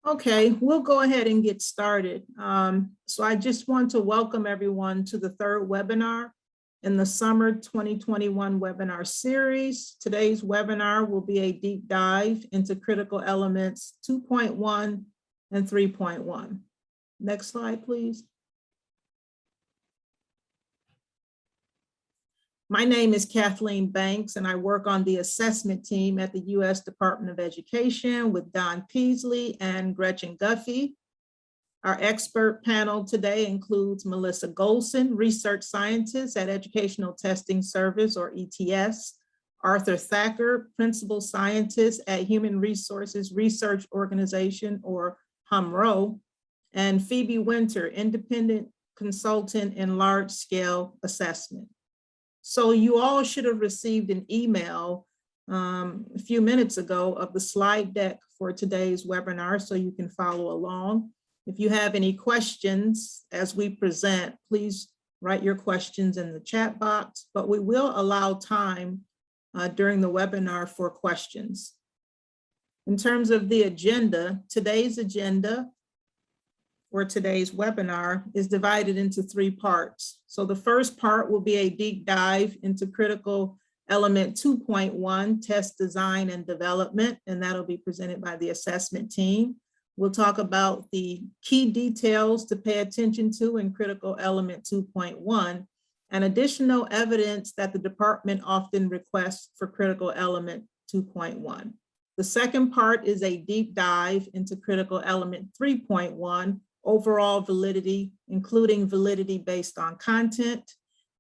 Okay, we'll go ahead and get started. So I just want to welcome everyone to the third webinar in the summer 2021 webinar series. Today's webinar will be a deep dive into critical elements 2.1 and 3.1. Next slide, please. My name is Kathleen Banks, and I work on the assessment team at the U.S. Department of Education with Don Peasley and Gretchen Guffey. Our expert panel today includes Melissa Golson, research scientist at Educational Testing Service, or ETS, Arthur Thacker, principal scientist at Human Resources Research Organization, or HUMRO, and Phoebe Winter, independent consultant in large-scale assessment. So you all should have received an email a few minutes ago of the slide deck for today's webinar, so you can follow along. If you have any questions as we present, please write your questions in the chat box, but we will allow time during the webinar for questions. In terms of the agenda, today's agenda for today's webinar is divided into three parts. So the first part will be a deep dive into critical element 2.1, test design and development, and that'll be presented by the assessment team. We'll talk about the key details to pay attention to in critical element 2.1 and additional evidence that the department often requests for critical element 2.1. The second part is a deep dive into critical element 3.1, overall validity, including validity based on content.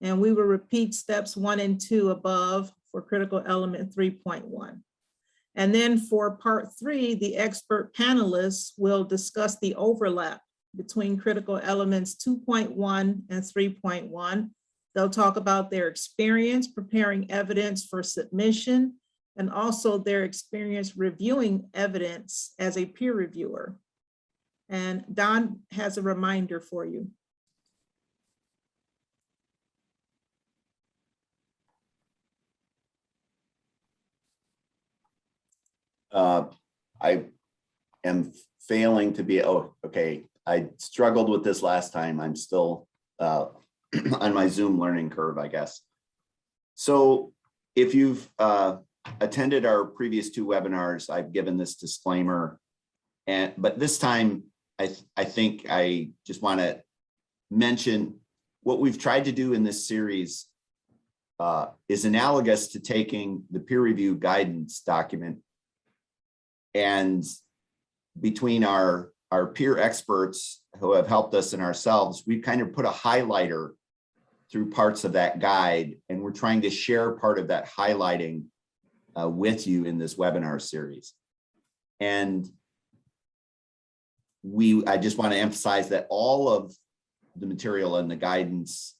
And we will repeat steps 1 and 2 above for critical element 3.1. And then for part 3, the expert panelists will discuss the overlap between critical elements 2.1 and 3.1. They'll talk about their experience preparing evidence for submission and also their experience reviewing evidence as a peer reviewer. And Don has a reminder for you. I am failing to be, oh, okay. I struggled with this last time. I'm still on my Zoom learning curve, I guess. So if you've attended our previous 2 webinars, I've given this disclaimer, but this time I think I just want to mention what we've tried to do in this series is analogous to taking the peer review guidance document, and between our peer experts who have helped us and ourselves, we've kind of put a highlighter through parts of that guide, and we're trying to share part of that highlighting with you in this webinar series. And I just want to emphasize that all of the material and the guidance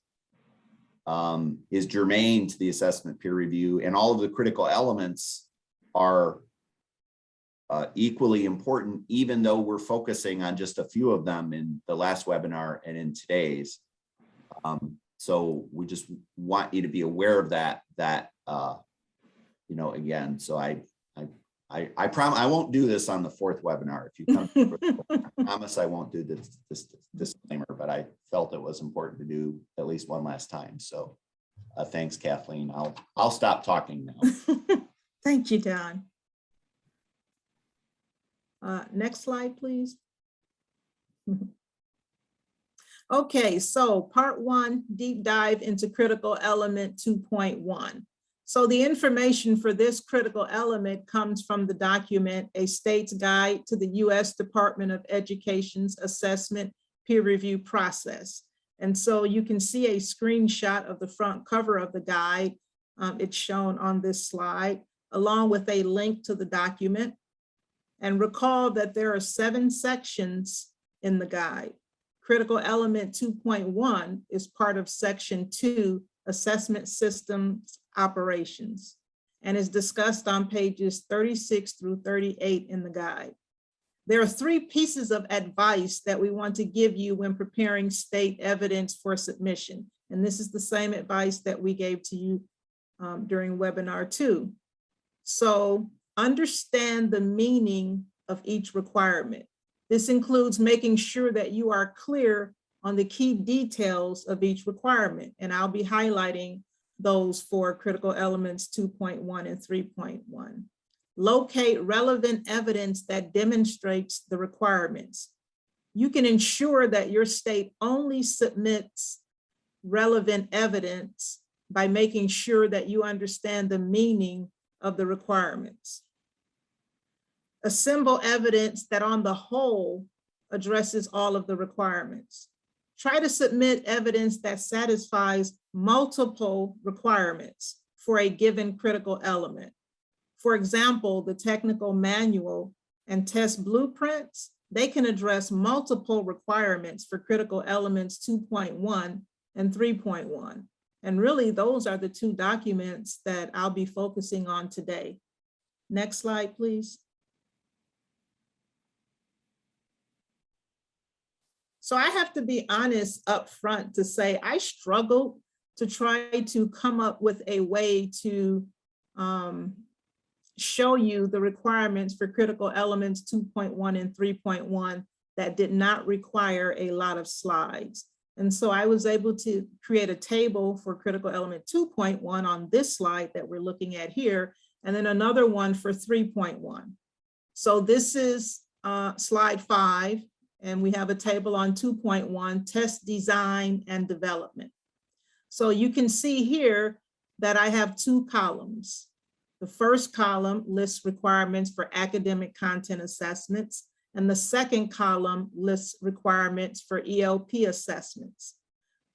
is germane to the assessment peer review, and all of the critical elements are equally important, even though we're focusing on just a few of them in the last webinar and in today's. So we just want you to be aware of that, you know, again, so I promise I won't do this on the 4th webinar. If you come, I promise I won't do this disclaimer, but I felt it was important to do at least one last time. So thanks, Kathleen. I'll stop talking now. Thank you, Don. Next slide, please. Okay, so part 1, deep dive into critical element 2.1. So the information for this critical element comes from the document, A State's Guide to the U.S. Department of Education's Assessment Peer Review Process. And so you can see a screenshot of the front cover of the guide. It's shown on this slide, along with a link to the document. And recall that there are 7 sections in the guide. Critical element 2.1 is part of section 2, Assessment Systems Operations, and is discussed on pages 36 through 38 in the guide. There are 3 pieces of advice that we want to give you when preparing state evidence for submission. And this is the same advice that we gave to you during webinar 2. So understand the meaning of each requirement. This includes making sure that you are clear on the key details of each requirement, and I'll be highlighting those for critical elements 2.1 and 3.1. Locate relevant evidence that demonstrates the requirements. You can ensure that your state only submits relevant evidence by making sure that you understand the meaning of the requirements. Assemble evidence that on the whole addresses all of the requirements. Try to submit evidence that satisfies multiple requirements for a given critical element. For example, the technical manual and test blueprints, they can address multiple requirements for critical elements 2.1 and 3.1. And really, those are the two documents that I'll be focusing on today. Next slide, please. So I have to be honest up front to say I struggled to try to come up with a way to show you the requirements for critical elements 2.1 and 3.1 that did not require a lot of slides. And so I was able to create a table for critical element 2.1 on this slide that we're looking at here, and then another one for 3.1. So this is slide 5, and we have a table on 2.1, test design and development. So you can see here that I have two columns. The first column lists requirements for academic content assessments, and the second column lists requirements for ELP assessments.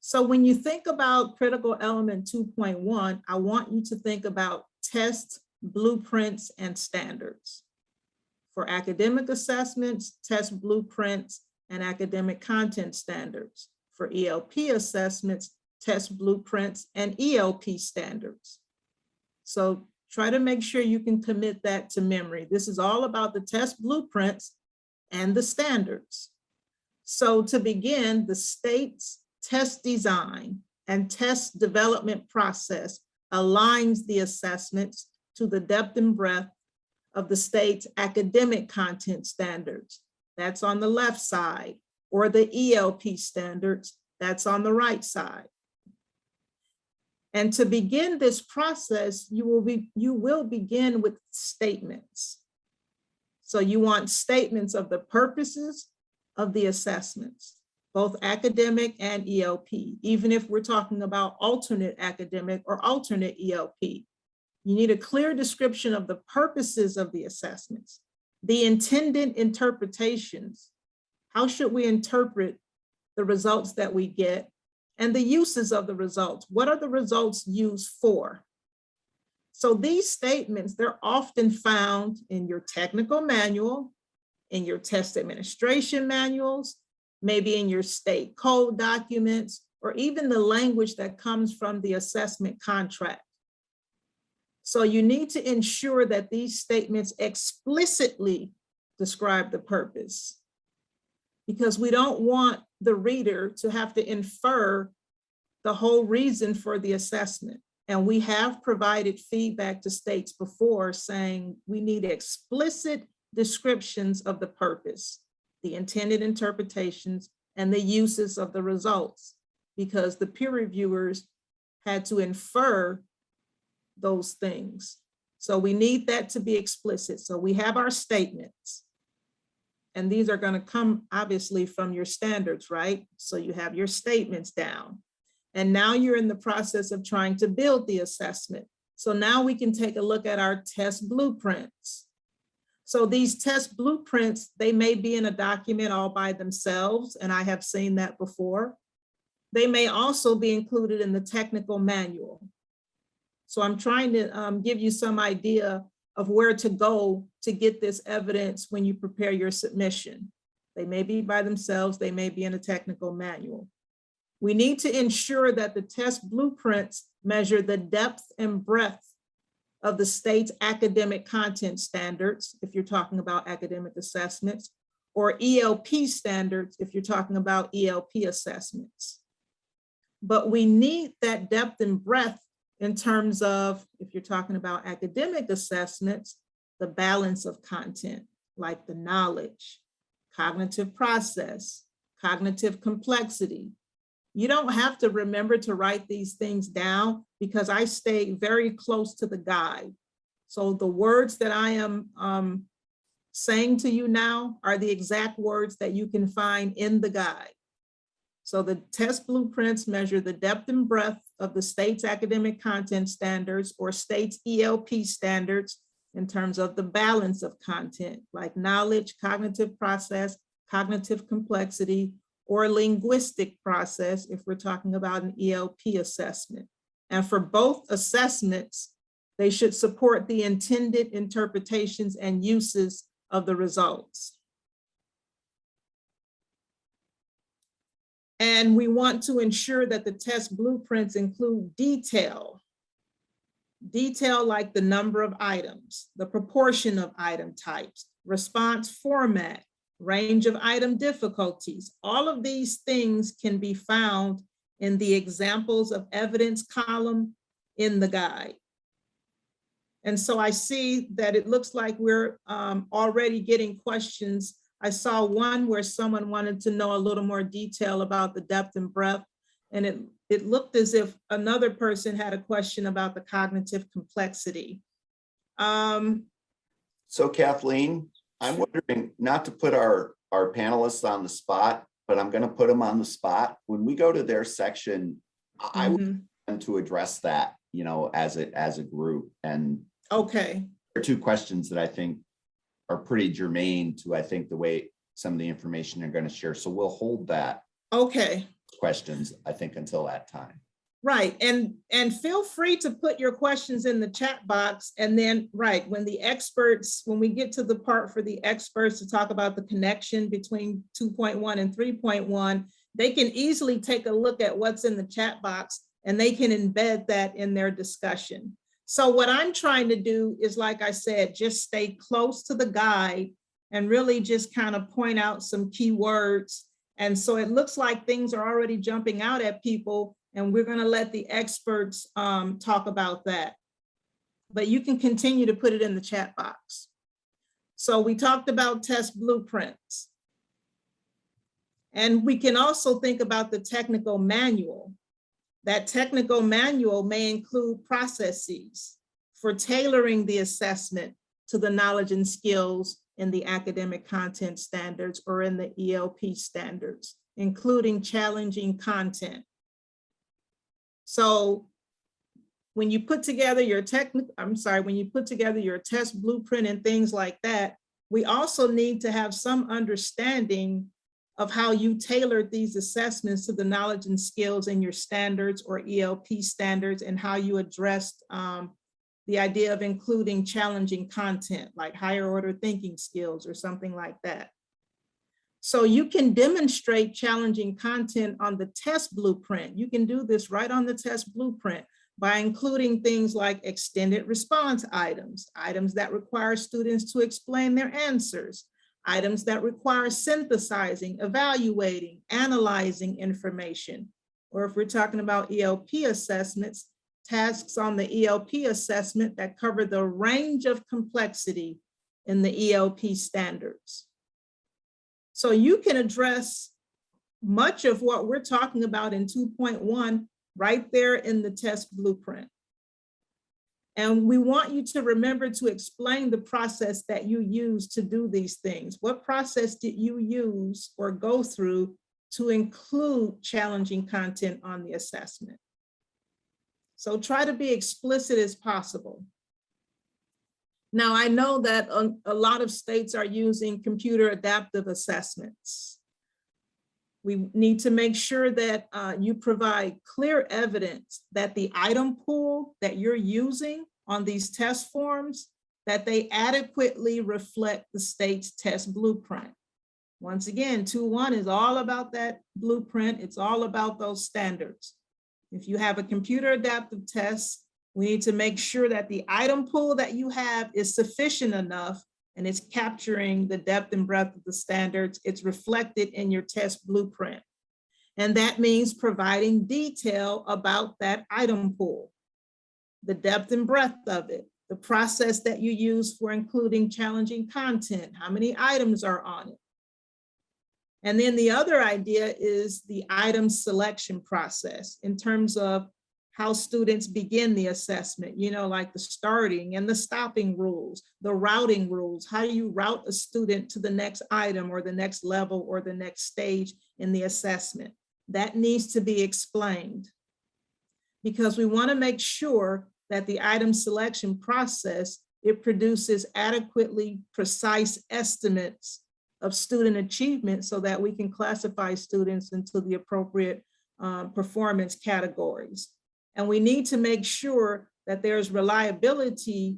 So when you think about critical element 2.1, I want you to think about tests, blueprints, and standards. For academic assessments, test blueprints, and academic content standards. For ELP assessments, test blueprints, and ELP standards. So try to make sure you can commit that to memory. This is all about the test blueprints and the standards. So to begin, the state's test design and test development process aligns the assessments to the depth and breadth of the state's academic content standards. That's on the left side, or the ELP standards, that's on the right side. And to begin this process, you will begin with statements. So you want statements of the purposes of the assessments, both academic and ELP, even if we're talking about alternate academic or alternate ELP. You need a clear description of the purposes of the assessments, the intended interpretations. How should we interpret the results that we get? And the uses of the results. What are the results used for? So these statements, they're often found in your technical manual, in your test administration manuals, maybe in your state code documents, or even the language that comes from the assessment contract. So you need to ensure that these statements explicitly describe the purpose, because we don't want the reader to have to infer the whole reason for the assessment. And we have provided feedback to states before saying we need explicit descriptions of the purpose, the intended interpretations, and the uses of the results, because the peer reviewers had to infer those things. So we need that to be explicit. So we have our statements. And these are going to come obviously from your standards, right? So you have your statements down. And now you're in the process of trying to build the assessment. So now we can take a look at our test blueprints. So these test blueprints, they may be in a document all by themselves, and I have seen that before. They may also be included in the technical manual. So I'm trying to give you some idea of where to go to get this evidence when you prepare your submission. They may be by themselves, they may be in a technical manual. We need to ensure that the test blueprints measure the depth and breadth of the state's academic content standards, if you're talking about academic assessments, or ELP standards, if you're talking about ELP assessments. But we need that depth and breadth in terms of, if you're talking about academic assessments, the balance of content, like the knowledge, cognitive process, cognitive complexity. You don't have to remember to write these things down because I stay very close to the guide. So the words that I am saying to you now are the exact words that you can find in the guide. So the test blueprints measure the depth and breadth of the state's academic content standards or state's ELP standards in terms of the balance of content, like knowledge, cognitive process, cognitive complexity, or linguistic process if we're talking about an ELP assessment. And for both assessments, they should support the intended interpretations and uses of the results. And we want to ensure that the test blueprints include detail like the number of items, the proportion of item types, response format, range of item difficulties. All of these things can be found in the examples of evidence column in the guide. And so I see that it looks like we're already getting questions. I saw one where someone wanted to know a little more detail about the depth and breadth. And it looked as if another person had a question about the cognitive complexity. So Kathleen, I'm wondering, not to put our panelists on the spot, but I'm going to put them on the spot. When we go to their section, I would want to address that, you know, as a group. And okay, there are two questions that I think are pretty germane to, I think, the way some of the information they're going to share. So we'll hold that. Okay. Questions, I think, until that time. Right, and feel free to put your questions in the chat box, and then, right, when we get to the part for the experts to talk about the connection between 2.1 and 3.1, they can easily take a look at what's in the chat box and they can embed that in their discussion. So what I'm trying to do is, like I said, just stay close to the guide and really just kind of point out some key words. And so it looks like things are already jumping out at people, and we're going to let the experts talk about that. But you can continue to put it in the chat box. So we talked about test blueprints. And we can also think about the technical manual. That technical manual may include processes for tailoring the assessment to the knowledge and skills in the academic content standards or in the ELP standards, including challenging content. So when you put together your test blueprint and things like that, we also need to have some understanding of how you tailored these assessments to the knowledge and skills in your standards or ELP standards, and how you addressed the idea of including challenging content like higher order thinking skills or something like that. So you can demonstrate challenging content on the test blueprint. You can do this right on the test blueprint by including things like extended response items, items that require students to explain their answers, items that require synthesizing, evaluating, analyzing information. Or if we're talking about ELP assessments, tasks on the ELP assessment that cover the range of complexity in the ELP standards. So you can address much of what we're talking about in 2.1 right there in the test blueprint. And we want you to remember to explain the process that you use to do these things. What process did you use or go through to include challenging content on the assessment? So try to be explicit as possible. Now, I know that a lot of states are using computer adaptive assessments. We need to make sure that you provide clear evidence that the item pool that you're using on these test forms, that they adequately reflect the state's test blueprint. Once again, 2.1 is all about that blueprint. It's all about those standards. If you have a computer adaptive test, we need to make sure that the item pool that you have is sufficient enough and it's capturing the depth and breadth of the standards. It's reflected in your test blueprint. And that means providing detail about that item pool, the depth and breadth of it, the process that you use for including challenging content, how many items are on it, And then the other idea is the item selection process in terms of how students begin the assessment, like the starting and the stopping rules, the routing rules. How do you route a student to the next item or the next level or the next stage in the assessment? That needs to be explained, because we want to make sure that the item selection process, it produces adequately precise estimates of student achievement so that we can classify students into the appropriate performance categories. And we need to make sure that there's reliability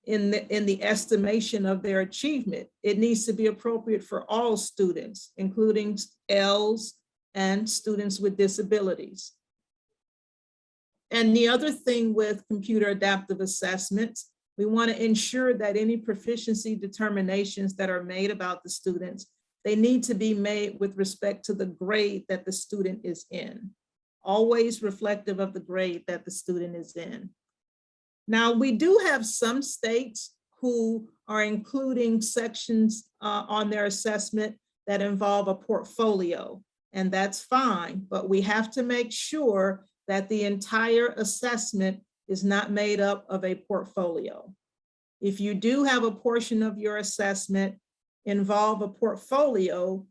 in the estimation of their achievement. It needs to be appropriate for all students, including ELs and students with disabilities. And the other thing with computer adaptive assessments, we want to ensure that any proficiency determinations that are made about the students, they need to be made with respect to the grade that the student is in, always reflective of the grade that the student is in. Now, we do have some states who are including sections on their assessment that involve a portfolio, and that's fine, but we have to make sure that the entire assessment is not made up of a portfolio. If you do have a portion of your assessment involve a portfolio,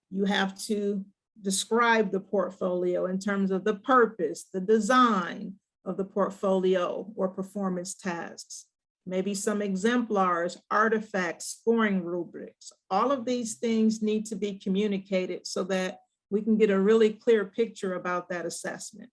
you have to describe the portfolio in terms of the purpose, the design of the portfolio or performance tasks, maybe some exemplars, artifacts, scoring rubrics. All of these things need to be communicated so that we can get a really clear picture about that assessment.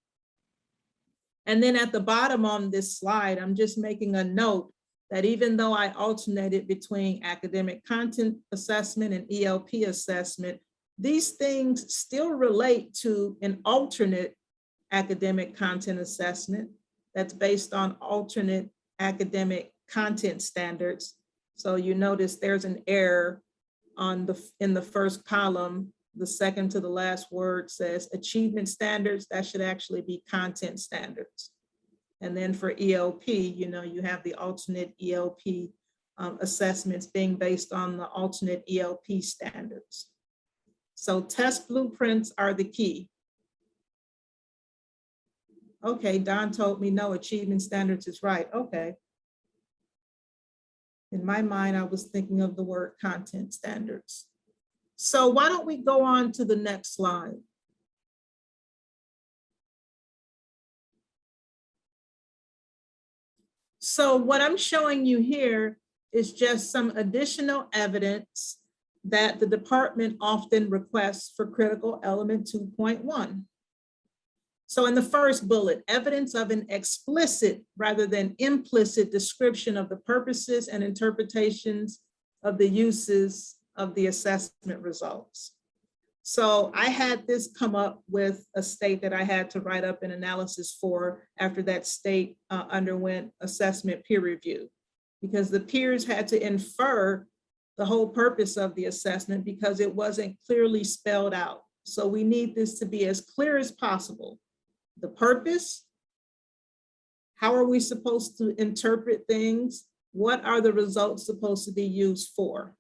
And then at the bottom on this slide, I'm just making a note that even though I alternated between academic content assessment and ELP assessment, these things still relate to an alternate academic content assessment that's based on alternate academic content standards. So you notice there's an error in the first column. The second to the last word says achievement standards. That should actually be content standards. And then for ELP, you have the alternate ELP assessments being based on the alternate ELP standards. So test blueprints are the key. Okay, Don told me no, achievement standards is right. Okay. In my mind, I was thinking of the word content standards. So why don't we go on to the next slide? So what I'm showing you here is just some additional evidence that the department often requests for critical element 2.1. So in the first bullet, evidence of an explicit rather than implicit description of the purposes and interpretations of the uses of the assessment results. So I had this come up with a state that I had to write up an analysis for after that state underwent assessment peer review, because the peers had to infer the whole purpose of the assessment because it wasn't clearly spelled out. So we need this to be as clear as possible. The purpose, how are we supposed to interpret things? What are the results supposed to be used for?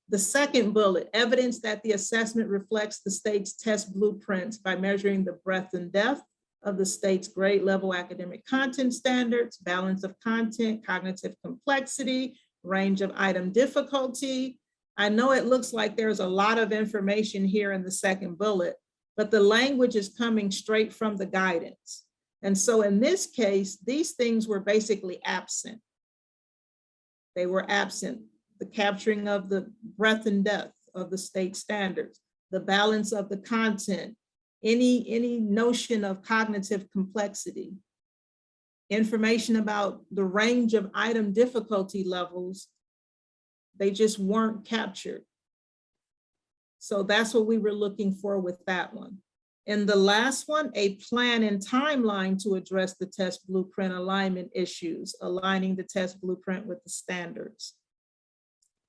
The second bullet, evidence that the assessment reflects the state's test blueprints by measuring the breadth and depth of the state's grade level academic content standards, balance of content, cognitive complexity, range of item difficulty. I know it looks like there's a lot of information here in the second bullet, but the language is coming straight from the guidance. And so in this case, these things were basically absent. They were absent. The capturing of the breadth and depth of the state standards, the balance of the content, any notion of cognitive complexity, information about the range of item difficulty levels, they just weren't captured. So that's what we were looking for with that one. In the last one, a plan and timeline to address the test blueprint alignment issues, aligning the test blueprint with the standards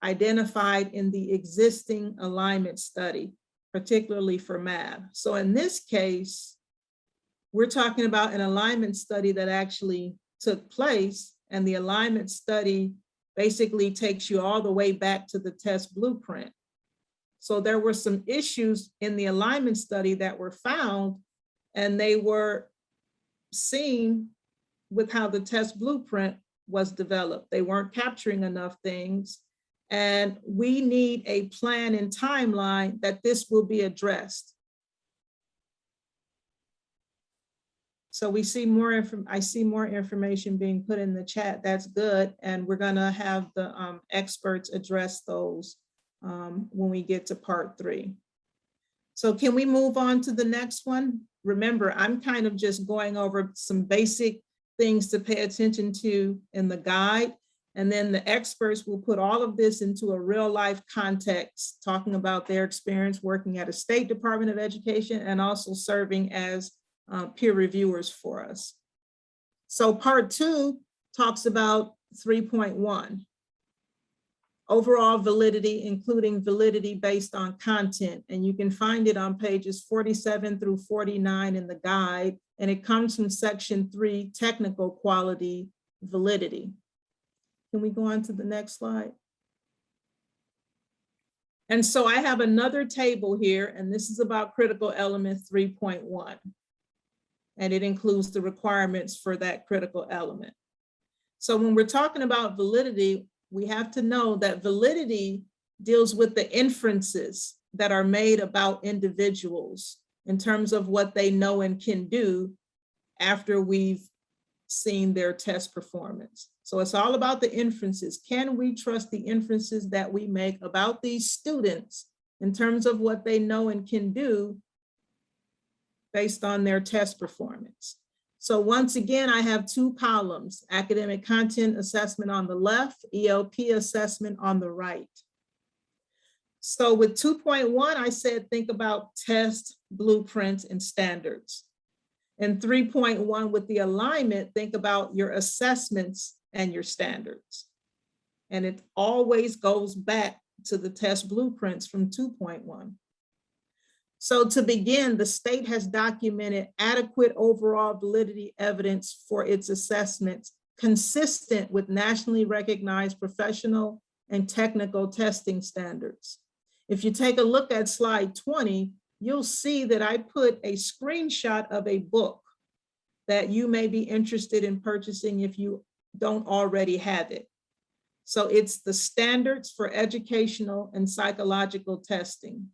identified in the existing alignment study, particularly for math. So in this case, we're talking about an alignment study that actually took place, and the alignment study basically takes you all the way back to the test blueprint. So there were some issues in the alignment study that were found, and they were seen with how the test blueprint was developed. They weren't capturing enough things. And we need a plan and timeline that this will be addressed. So we see more I see more information being put in the chat. That's good. And we're gonna have the experts address those when we get to part 3. So can we move on to the next one? Remember, I'm kind of just going over some basic things to pay attention to in the guide. And then the experts will put all of this into a real life context, talking about their experience working at a state Department of Education and also serving as peer reviewers for us. So part 2 talks about 3.1. Overall validity, including validity based on content. And you can find it on pages 47 through 49 in the guide. And it comes from section 3, technical quality validity. Can we go on to the next slide? And so I have another table here, and this is about critical element 3.1. And it includes the requirements for that critical element. So when we're talking about validity, we have to know that validity deals with the inferences that are made about individuals in terms of what they know and can do after we've seen their test performance. So it's all about the inferences. Can we trust the inferences that we make about these students in terms of what they know and can do based on their test performance? So once again, I have 2 columns, academic content assessment on the left, ELP assessment on the right. So with 2.1, I said, think about test, blueprints, and standards. And 3.1 with the alignment, think about your assessments and your standards. And it always goes back to the test blueprints from 2.1. So to begin, the state has documented adequate overall validity evidence for its assessments consistent with nationally recognized professional and technical testing standards. If you take a look at slide 20, you'll see that I put a screenshot of a book that you may be interested in purchasing if you don't already have it. So it's the Standards for Educational and Psychological Testing.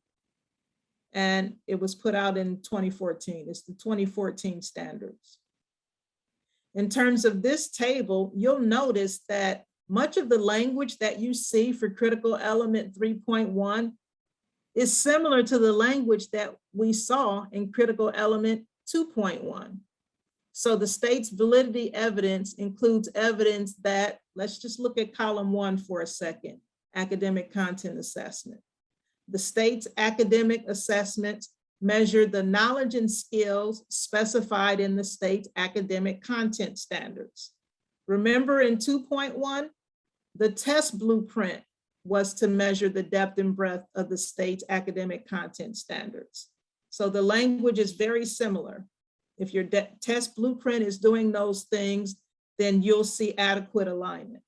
And it was put out in 2014. It's the 2014 standards. In terms of this table, you'll notice that much of the language that you see for critical element 3.1 is similar to the language that we saw in critical element 2.1. So the state's validity evidence includes evidence that, let's just look at column 1 for a second, academic content assessment. The state's academic assessments measure the knowledge and skills specified in the state's academic content standards. Remember in 2.1, the test blueprint was to measure the depth and breadth of the state's academic content standards. So the language is very similar. If your test blueprint is doing those things, then you'll see adequate alignment.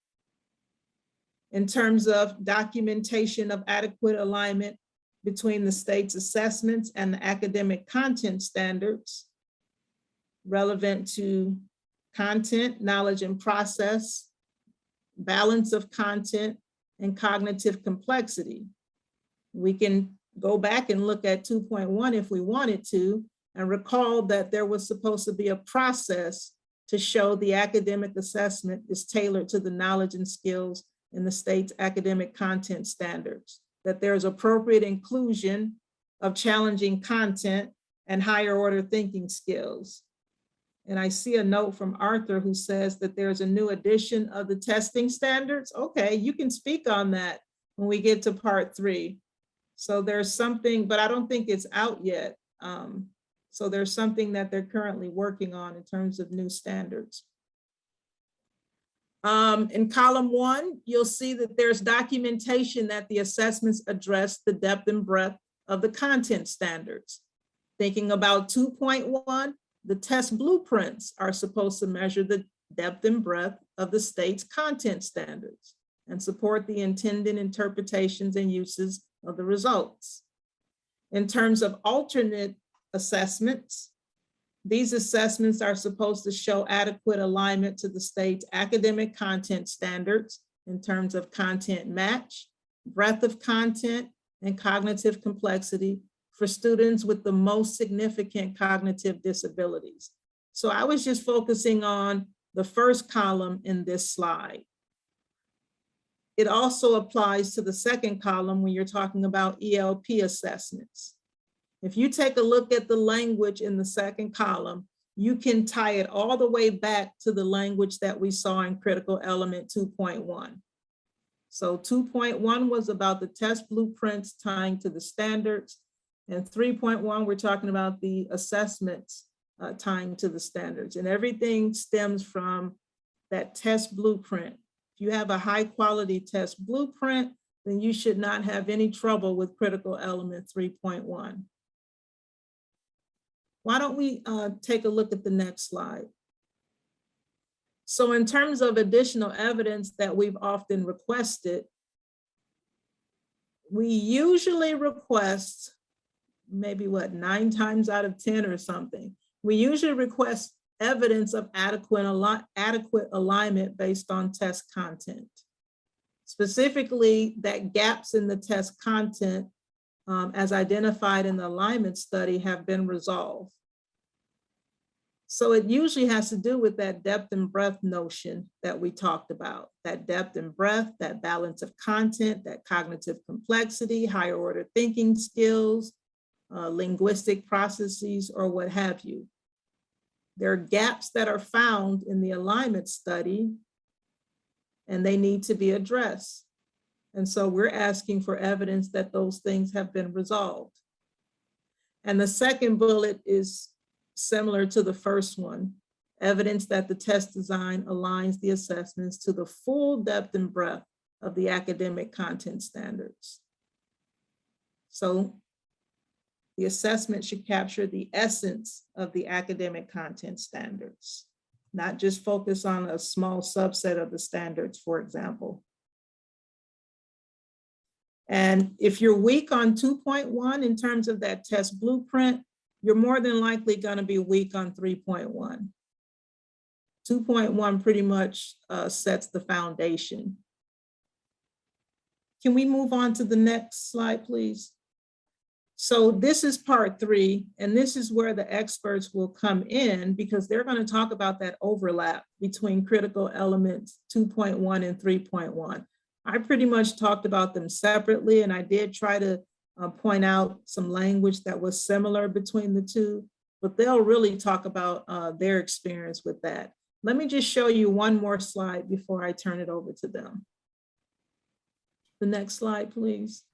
In terms of documentation of adequate alignment between the state's assessments and the academic content standards relevant to content, knowledge and process, balance of content, and cognitive complexity. We can go back and look at 2.1 if we wanted to, and recall that there was supposed to be a process to show the academic assessment is tailored to the knowledge and skills in the state's academic content standards, that there's appropriate inclusion of challenging content and higher order thinking skills. And I see a note from Arthur who says that there's a new edition of the testing standards. Okay, you can speak on that when we get to part 3. So there's something, but I don't think it's out yet. So there's something that they're currently working on in terms of new standards. In column 1, you'll see that there's documentation that the assessments address the depth and breadth of the content standards. Thinking about 2.1, the test blueprints are supposed to measure the depth and breadth of the state's content standards and support the intended interpretations and uses of the results. In terms of alternate assessments, these assessments are supposed to show adequate alignment to the state's academic content standards in terms of content match, breadth of content, and cognitive complexity for students with the most significant cognitive disabilities. So I was just focusing on the first column in this slide. It also applies to the second column when you're talking about ELP assessments. If you take a look at the language in the second column, you can tie it all the way back to the language that we saw in critical element 2.1. So 2.1 was about the test blueprints tying to the standards, and 3.1, we're talking about the assessments tying to the standards, and everything stems from that test blueprint. If you have a high quality test blueprint, then you should not have any trouble with critical element 3.1. Why don't we take a look at the next slide? So in terms of additional evidence that we've often requested, we usually request maybe 9 times out of 10 or something. We usually request evidence of adequate alignment based on test content. Specifically, that gaps in the test content as identified in the alignment study have been resolved. So it usually has to do with that depth and breadth notion that we talked about, that depth and breadth, that balance of content, that cognitive complexity, higher order thinking skills, linguistic processes, or what have you. There are gaps that are found in the alignment study, and they need to be addressed. And so we're asking for evidence that those things have been resolved. And the second bullet is similar to the first one, evidence that the test design aligns the assessments to the full depth and breadth of the academic content standards. So the assessment should capture the essence of the academic content standards, not just focus on a small subset of the standards, for example. And if you're weak on 2.1 in terms of that test blueprint, you're more than likely going to be weak on 3.1. 2.1 pretty much sets the foundation. Can we move on to the next slide, please? So this is part 3, and this is where the experts will come in because they're going to talk about that overlap between critical elements 2.1 and 3.1. I pretty much talked about them separately, and I did try to point out some language that was similar between the two, but they'll really talk about their experience with that. Let me just show you one more slide before I turn it over to them. The next slide, please.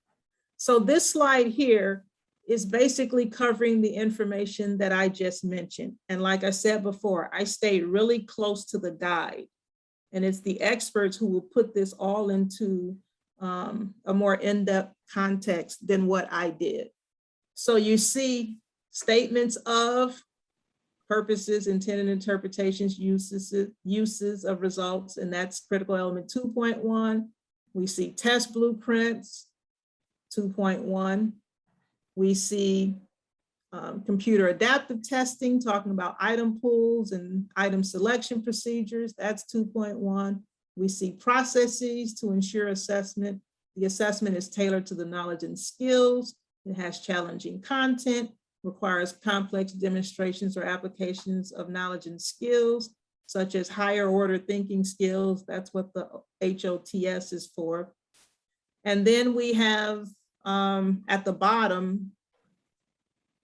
So this slide here is basically covering the information that I just mentioned. And like I said before, I stayed really close to the guide, and it's the experts who will put this all into a more in-depth context than what I did. So you see statements of purposes, intended interpretations, uses of results, and that's critical element 2.1. We see test blueprints, 2.1. We see computer adaptive testing, talking about item pools and item selection procedures, that's 2.1. We see processes to ensure assessment. The assessment is tailored to the knowledge and skills. It has challenging content, requires complex demonstrations or applications of knowledge and skills, such as higher order thinking skills. That's what the HOTS is for. And then we have at the bottom,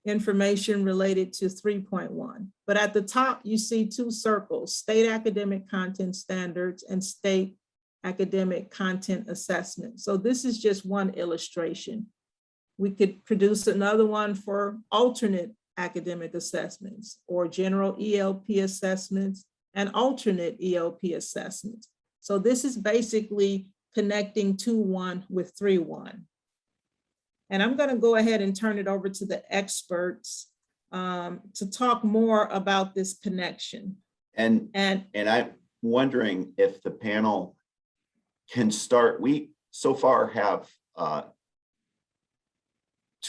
information related to 3.1. But at the top, you see 2 circles, state academic content standards and state academic content assessment. So this is just one illustration. We could produce another one for alternate academic assessments or general ELP assessments and alternate ELP assessments. So this is basically connecting 2.1 with 3.1. And I'm going to go ahead and turn it over to the experts to talk more about this connection. And I'm wondering if the panel can start, we so far have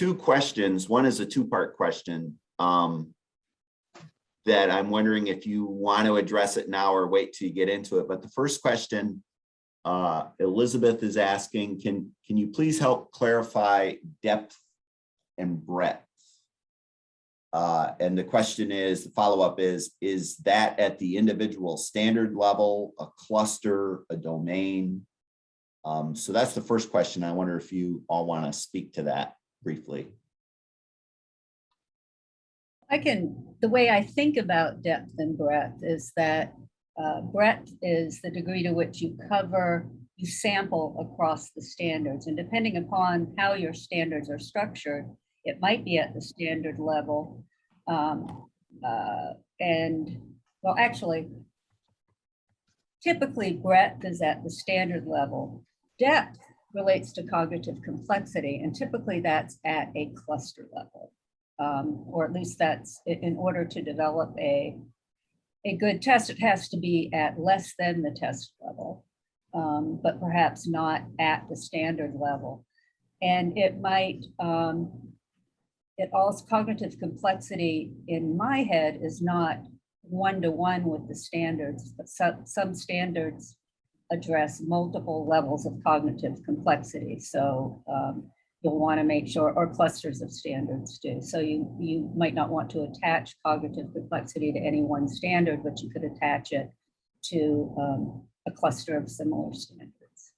two questions. One is a two-part question that I'm wondering if you want to address it now or wait till you get into it. But the first question, Elizabeth is asking, can you please help clarify depth and breadth? And the question is, the follow-up is that at the individual standard level, a cluster, a domain? So that's the first question. I wonder if you all want to speak to that briefly. The way I think about depth and breadth is that breadth is the degree to which you sample across the standards. And depending upon how your standards are structured, it might be at the standard level. Typically breadth is at the standard level. Depth relates to cognitive complexity, and typically that's at a cluster level. Or at least that's in order to develop a good test, it has to be at less than the test level, but perhaps not at the standard level. And it might, cognitive complexity in my head is not one-to-one with the standards, but some standards address multiple levels of cognitive complexity. So you'll want to make sure, or clusters of standards do. So you might not want to attach cognitive complexity to any one standard, but you could attach it to a cluster of similar standards.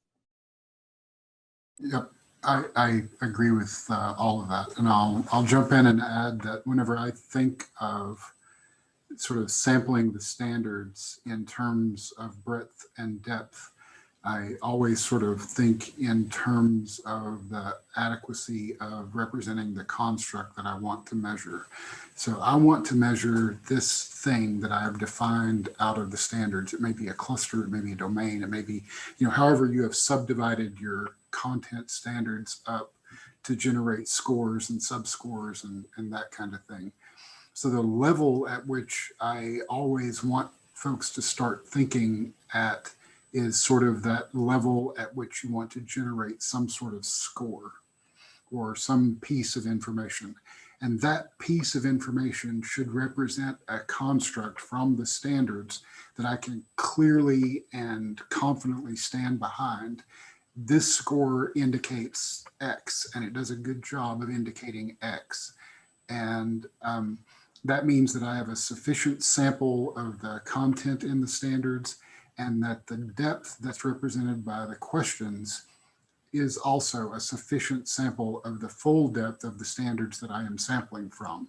Yep, I agree with all of that. And I'll jump in and add that whenever I think of sort of sampling the standards in terms of breadth and depth, I always sort of think in terms of the adequacy of representing the construct that I want to measure. So I want to measure this thing that I have defined out of the standards. It may be a cluster, it may be a domain, it may be, however you have subdivided your content standards up to generate scores and subscores and that kind of thing. So the level at which I always want folks to start thinking at is sort of that level at which you want to generate some sort of score or some piece of information. And that piece of information should represent a construct from the standards that I can clearly and confidently stand behind. This score indicates X, and it does a good job of indicating X. And that means that I have a sufficient sample of the content in the standards, and that the depth that's represented by the questions is also a sufficient sample of the full depth of the standards that I am sampling from.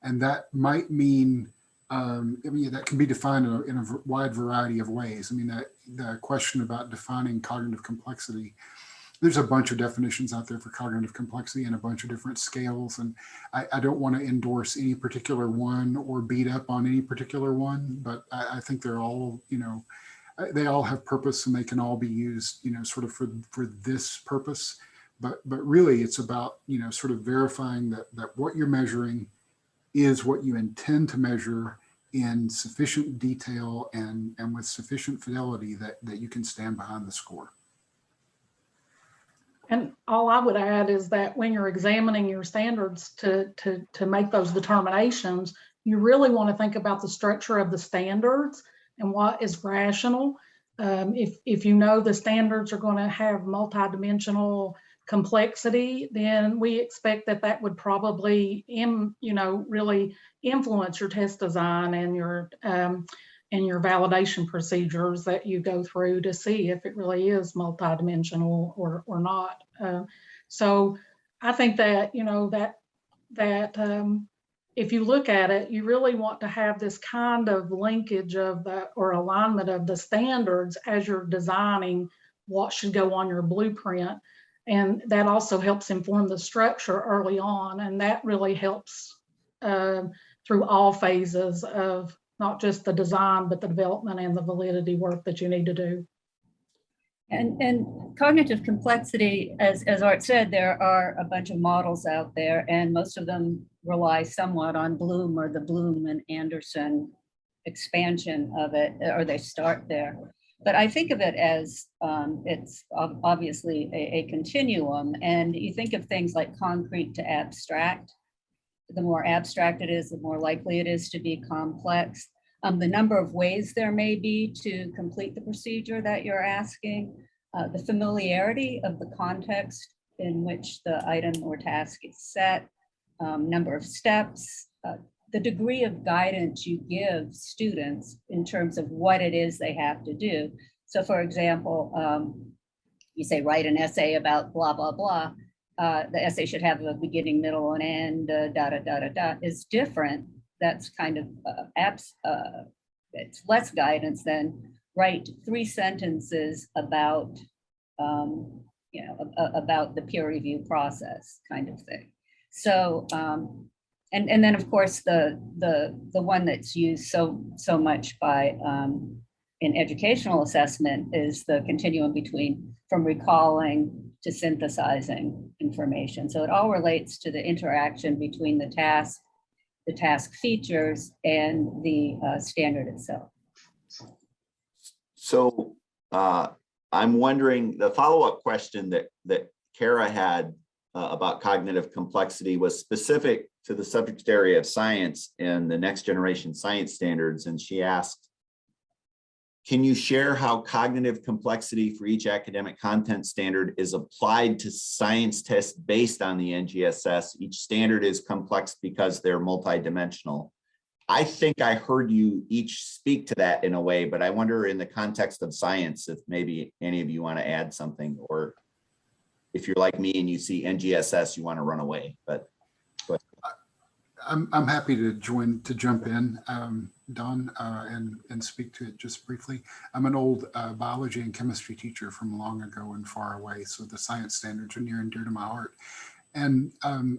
And that might mean, that can be defined in a wide variety of ways. I mean, the question about defining cognitive complexity, there's a bunch of definitions out there for cognitive complexity and a bunch of different scales. And I don't want to endorse any particular one or beat up on any particular one, but I think they're all, they all have purpose and they can all be used, sort of for this purpose. But really it's about, sort of verifying that what you're measuring is what you intend to measure in sufficient detail and with sufficient fidelity that you can stand behind the score. And all I would add is that when you're examining your standards to make those determinations, you really want to think about the structure of the standards and what is rational. If you know the standards are going to have multidimensional complexity, then we expect that would probably really influence your test design and your validation procedures that you go through to see if it really is multidimensional or not. So I think that if you look at it, you really want to have this kind of linkage of or alignment of the standards as you're designing what should go on your blueprint. And that also helps inform the structure early on. And that really helps through all phases of not just the design, but the development and the validity work that you need to do. And cognitive complexity, as Art said, there are a bunch of models out there, and most of them rely somewhat on Bloom or the Bloom and Anderson expansion of it, or they start there. But I think of it as it's obviously a continuum, and you think of things like concrete to abstract. The more abstract it is, the more likely it is to be complex. The number of ways there may be to complete the procedure that you're asking, the familiarity of the context in which the item or task is set, number of steps, the degree of guidance you give students in terms of what it is they have to do. So for example, you say, write an essay about blah, blah, blah. The essay should have a beginning, middle, and end, da, da, da, da, da, is different. That's kind of it's less guidance than write 3 sentences about, about the peer review process kind of thing. So, and then of course the one that's used so much by in educational assessment is the continuum between from recalling to synthesizing information. So it all relates to the interaction between the task features and the standard itself. So I'm wondering, the follow-up question that Kara had about cognitive complexity was specific to the subject area of science and the next generation science standards. And she asked, can you share how cognitive complexity for each academic content standard is applied to science tests based on the NGSS? Each standard is complex because they're multidimensional. I think I heard you each speak to that in a way, but I wonder in the context of science, if maybe any of you want to add something, or if you're like me and you see NGSS, you want to run away, but. I'm happy to jump in, Don, and speak to it just briefly. I'm an old biology and chemistry teacher from long ago and far away, so the science standards are near and dear to my heart. And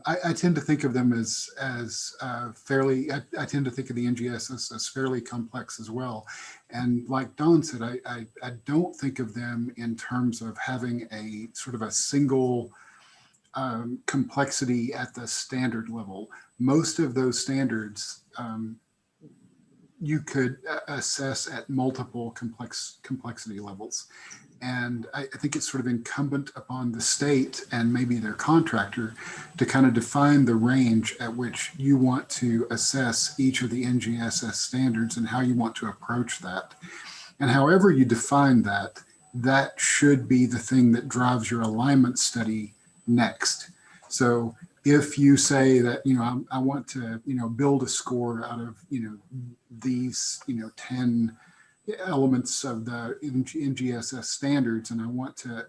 I tend to think of them as fairly, I tend to think of the NGSS as fairly complex as well. And like Don said, I don't think of them in terms of having a sort of a single complexity at the standard level. Most of those standards you could assess at multiple complexity levels. And I think it's sort of incumbent upon the state and maybe their contractor to kind of define the range at which you want to assess each of the NGSS standards and how you want to approach that. And however you define that, that should be the thing that drives your alignment study next. So if you say that, I want to, build a score out of, these, 10 elements of the NGSS standards, and I want to,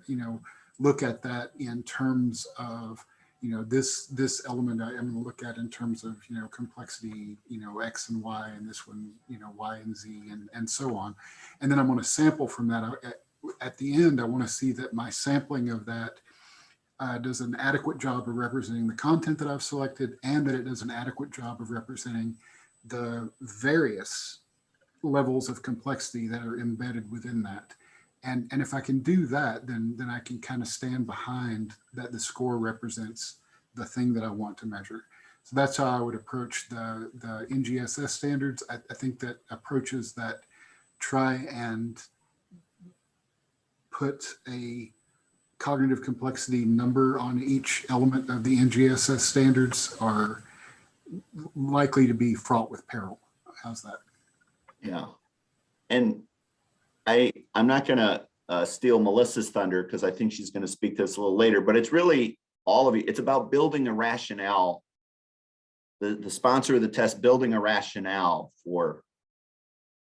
look at that in terms of, this element I'm going to look at in terms of, complexity, X and Y, and this one, Y and Z, and so on. And then I want to sample from that. At the end, I want to see that my sampling of that does an adequate job of representing the content that I've selected, and that it does an adequate job of representing the various levels of complexity that are embedded within that. And if I can do that, then I can kind of stand behind that the score represents the thing that I want to measure. So that's how I would approach the NGSS standards. I think that approaches that try and put a cognitive complexity number on each element of the NGSS standards are likely to be fraught with peril. How's that? Yeah. And I'm not going to steal Melissa's thunder because I think she's going to speak to this a little later, but it's really all of it. It's about building a rationale. The sponsor of the test building a rationale for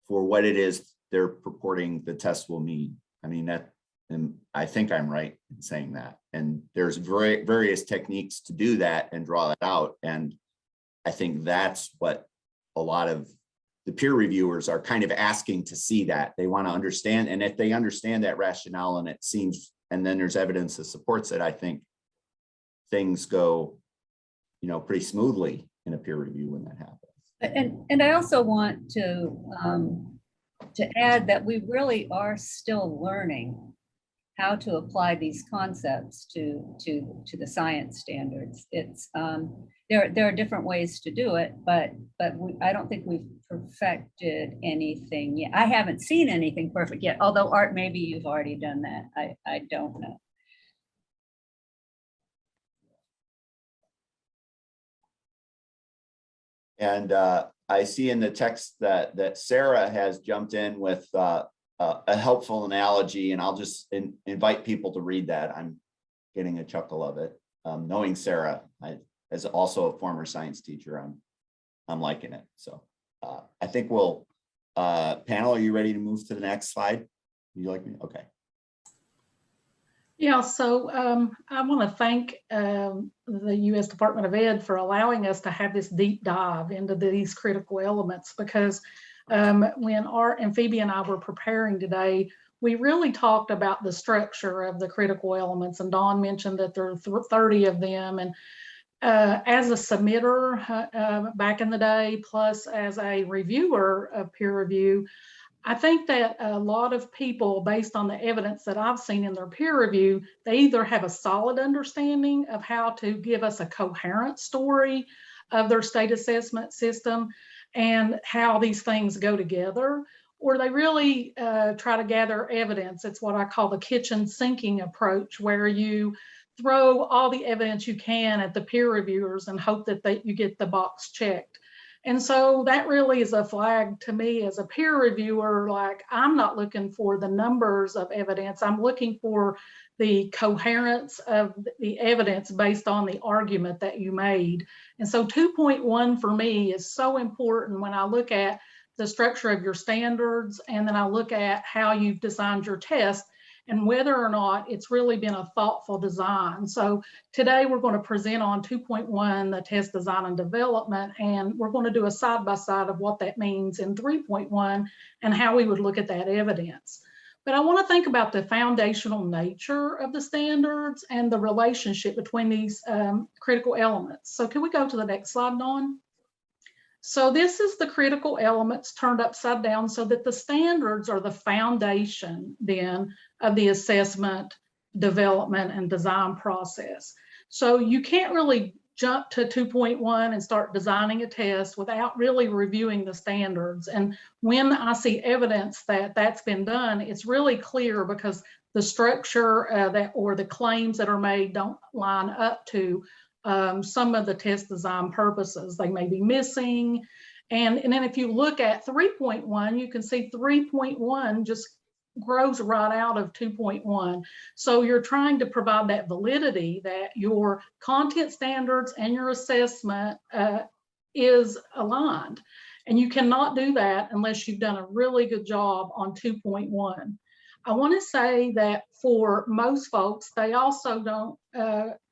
what it is they're purporting the test will mean. I mean, and I think I'm right in saying that. And there's various techniques to do that and draw that out. And I think that's what a lot of the peer reviewers are kind of asking to see, that they want to understand. And if they understand that rationale and it seems, and then there's evidence that supports it, I think things go, pretty smoothly in a peer review when that happens. And I also want to add that we really are still learning how to apply these concepts to the science standards. It's there are different ways to do it, but I don't think we've perfected anything yet. I haven't seen anything perfect yet, although Art, maybe you've already done that. I don't know. And I see in the text that Sarah has jumped in with a helpful analogy, and I'll just invite people to read that. I'm getting a chuckle of it. Knowing Sarah, as also a former science teacher, I'm liking it. So I think we'll, panel, are you ready to move to the next slide? You like me? Okay. Yeah, so I want to thank the U.S. Department of Ed for allowing us to have this deep dive into these critical elements, because when Art and Phoebe and I were preparing today, we really talked about the structure of the critical elements, and Dawn mentioned that there are 30 of them. And as a submitter back in the day, plus as a reviewer of peer review, I think that a lot of people, based on the evidence that I've seen in their peer review, they either have a solid understanding of how to give us a coherent story of their state assessment system and how these things go together, or they really try to gather evidence. It's what I call the kitchen sinking approach, where you throw all the evidence you can at the peer reviewers and hope that you get the box checked. And so that really is a flag to me as a peer reviewer. Like, I'm not looking for the numbers of evidence. I'm looking for the coherence of the evidence based on the argument that you made. And so 2.1 for me is so important when I look at the structure of your standards, and then I look at how you've designed your test and whether or not it's really been a thoughtful design. So today we're going to present on 2.1, the test design and development, and we're going to do a side-by-side of what that means in 3.1 and how we would look at that evidence. But I want to think about the foundational nature of the standards and the relationship between these critical elements. So can we go to the next slide, Dawn? So this is the critical elements turned upside down, so that the standards are the foundation then of the assessment, development, and design process. So you can't really jump to 2.1 and start designing a test without really reviewing the standards. And when I see evidence that that's been done, it's really clear, because the structure or the claims that are made don't line up to some of the test design purposes. They may be missing. And then if you look at 3.1, you can see 3.1 just grows right out of 2.1. So you're trying to provide that validity that your content standards and your assessment is aligned. And you cannot do that unless you've done a really good job on 2.1. I want to say that for most folks, they also don't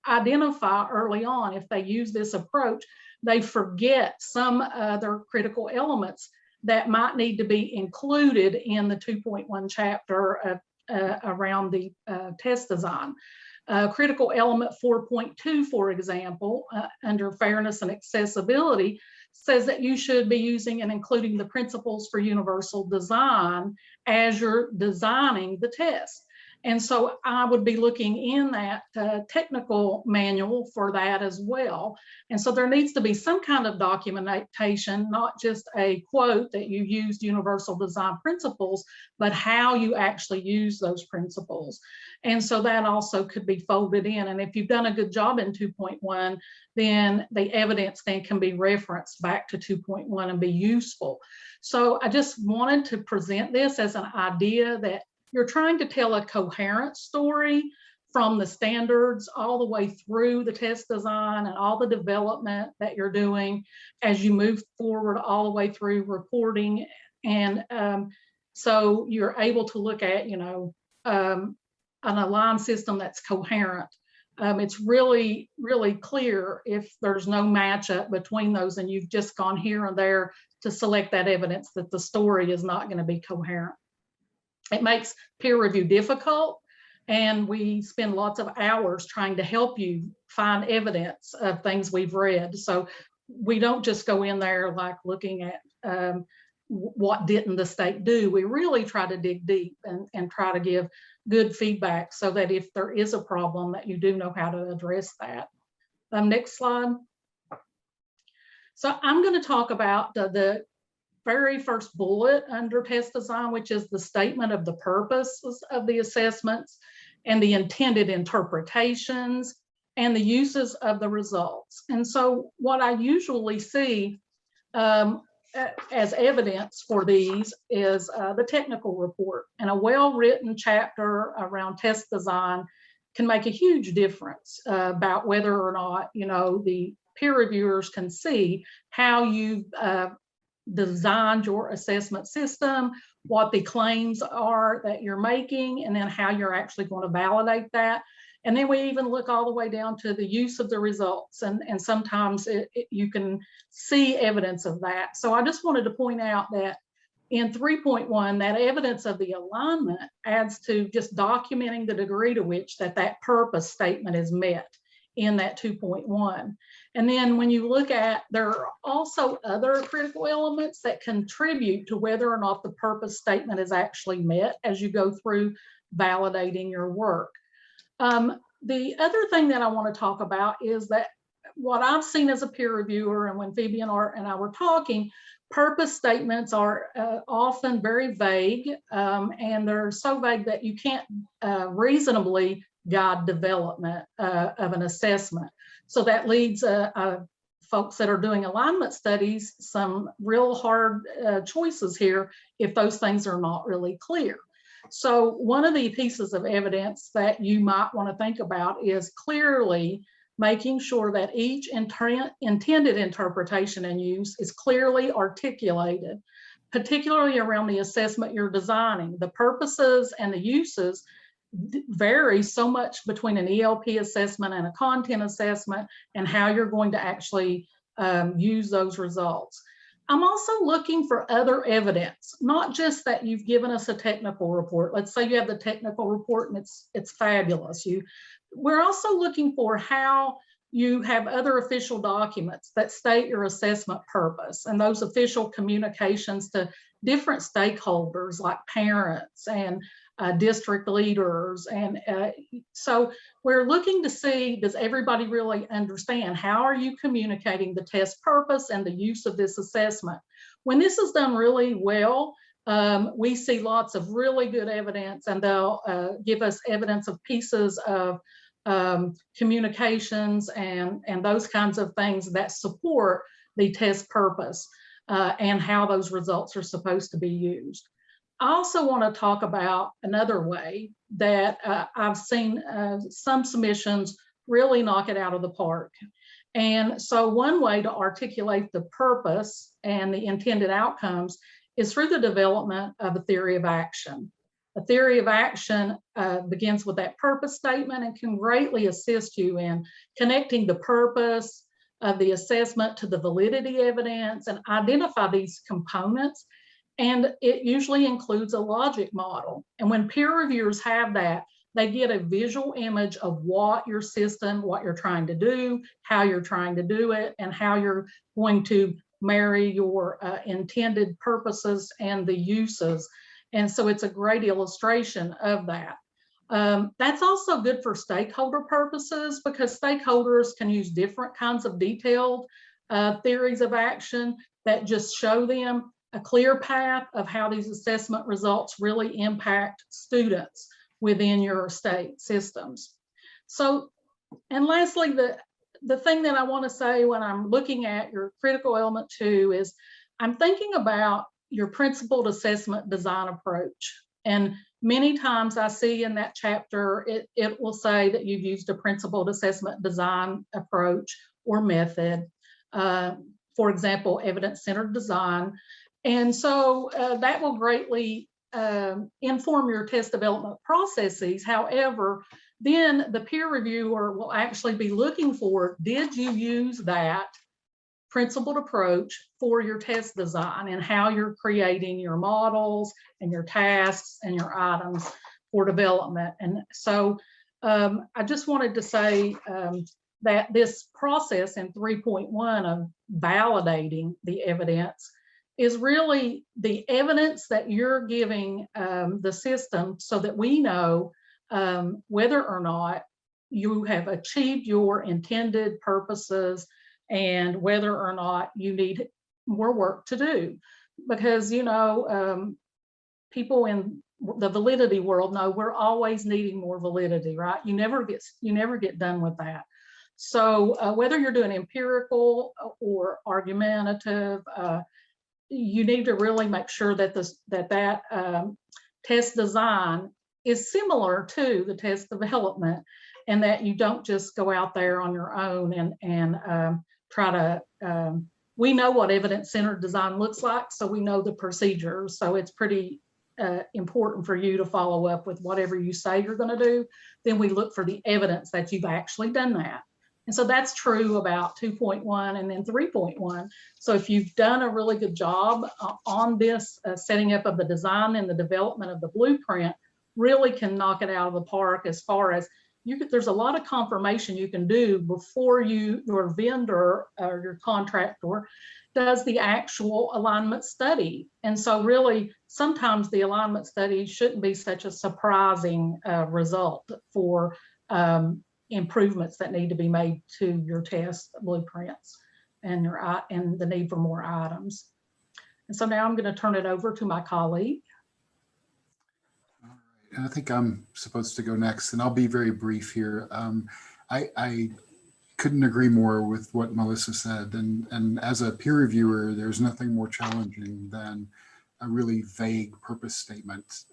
identify early on. If they use this approach, they forget some other critical elements that might need to be included in the 2.1 chapter around the test design. Critical element 4.2, for example, under fairness and accessibility, says that you should be using and including the principles for universal design as you're designing the test. And so I would be looking in that technical manual for that as well. And so there needs to be some kind of documentation, not just a quote that you used universal design principles, but how you actually use those principles. And so that also could be folded in. And if you've done a good job in 2.1, then the evidence then can be referenced back to 2.1 and be useful. So I just wanted to present this as an idea that you're trying to tell a coherent story from the standards all the way through the test design and all the development that you're doing as you move forward all the way through reporting. And so you're able to look at, an aligned system that's coherent. It's really, really clear if there's no matchup between those and you've just gone here and there to select that evidence that the story is not going to be coherent. It makes peer review difficult, and we spend lots of hours trying to help you find evidence of things we've read. So we don't just go in there like looking at what didn't the state do. We really try to dig deep and try to give good feedback so that if there is a problem that you do know how to address that. Next slide. So I'm going to talk about the very first bullet under test design, which is the statement of the purposes of the assessments and the intended interpretations and the uses of the results. And so what I usually see as evidence for these is the technical report, and a well-written chapter around test design can make a huge difference about whether or not, you know, the peer reviewers can see how you designed your assessment system, what the claims are that you're making, and then how you're actually going to validate that. And then we even look all the way down to the use of the results. And sometimes you can see evidence of that. So I just wanted to point out that in 3.1, that evidence of the alignment adds to just documenting the degree to which that purpose statement is met in that 2.1. And then when you look at, there are also other critical elements that contribute to whether or not the purpose statement is actually met as you go through validating your work. The other thing that I want to talk about is that what I've seen as a peer reviewer, and when Phoebe and I were talking, purpose statements are often very vague, and they're so vague that you can't reasonably guide development of an assessment. So that leads folks that are doing alignment studies some real hard choices here if those things are not really clear. So one of the pieces of evidence that you might want to think about is clearly making sure that each intended interpretation and use is clearly articulated, particularly around the assessment you're designing. The purposes and the uses vary so much between an ELP assessment and a content assessment, and how you're going to actually use those results. I'm also looking for other evidence, not just that you've given us a technical report. Let's say you have the technical report and it's fabulous. We're also looking for how you have other official documents that state your assessment purpose, and those official communications to different stakeholders like parents and district leaders. And so we're looking to see, does everybody really understand? How are you communicating the test purpose and the use of this assessment? When this is done really well, we see lots of really good evidence, and they'll give us evidence of pieces of communications and those kinds of things that support the test purpose and how those results are supposed to be used. I also want to talk about another way that I've seen some submissions really knock it out of the park. And so one way to articulate the purpose and the intended outcomes is through the development of a theory of action. A theory of action begins with that purpose statement and can greatly assist you in connecting the purpose of the assessment to the validity evidence and identify these components. And it usually includes a logic model. And when peer reviewers have that, they get a visual image of what your system, what you're trying to do, how you're trying to do it, and how you're going to marry your intended purposes and the uses. And so it's a great illustration of that. That's also good for stakeholder purposes, because stakeholders can use different kinds of detailed theories of action that just show them a clear path of how these assessment results really impact students within your state systems. So, and lastly, the thing that I want to say when I'm looking at your critical element 2 is I'm thinking about your principled assessment design approach. And many times I see in that chapter, it will say that you've used a principled assessment design approach or method. For example, evidence-centered design. And so that will greatly inform your test development processes. However, then the peer reviewer will actually be looking for, did you use that principled approach for your test design and how you're creating your models and your tasks and your items for development? And so I just wanted to say that this process in 3.1 of validating the evidence is really the evidence that you're giving the system so that we know whether or not you have achieved your intended purposes and whether or not you need more work to do. Because, you know, people in the validity world know we're always needing more validity, right? You never get done with that. So whether you're doing empirical or argumentative, you need to really make sure that that test design is similar to the test development, and that you don't just go out there on your own and try to. We know what evidence-centered design looks like, so we know the procedures. So it's pretty important for you to follow up with whatever you say you're going to do. Then we look for the evidence that you've actually done that. And so that's true about 2.1 and then 3.1. So if you've done a really good job on this setting up of the design and the development of the blueprint, really can knock it out of the park as far as there's a lot of confirmation you can do before your vendor or your contractor does the actual alignment study. And so really, sometimes the alignment study shouldn't be such a surprising result for improvements that need to be made to your test blueprints and the need for more items. And so now I'm going to turn it over to my colleague. And I think I'm supposed to go next, and I'll be very brief here. I couldn't agree more with what Melissa said. And as a peer reviewer, there's nothing more challenging than a really vague purpose statement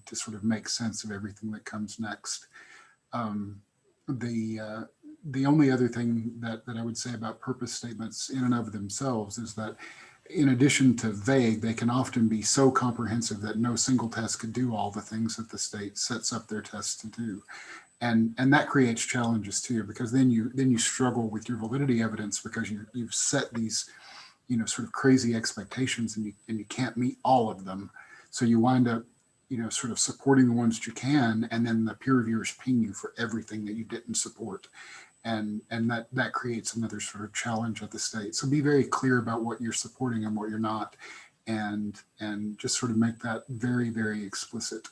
to sort of make sense of everything that comes next. The only other thing that I would say about purpose statements in and of themselves is that in addition to vague, they can often be so comprehensive that no single test could do all the things that the state sets up their tests to do. And that creates challenges too, because then you struggle with your validity evidence because you've set these, you know, sort of crazy expectations and you can't meet all of them. So you wind up, you know, sort of supporting the ones that you can, and then the peer reviewers ping you for everything that you didn't support. And that creates another sort of challenge at the state. So be very clear about what you're supporting and what you're not, and just sort of make that very, very explicit.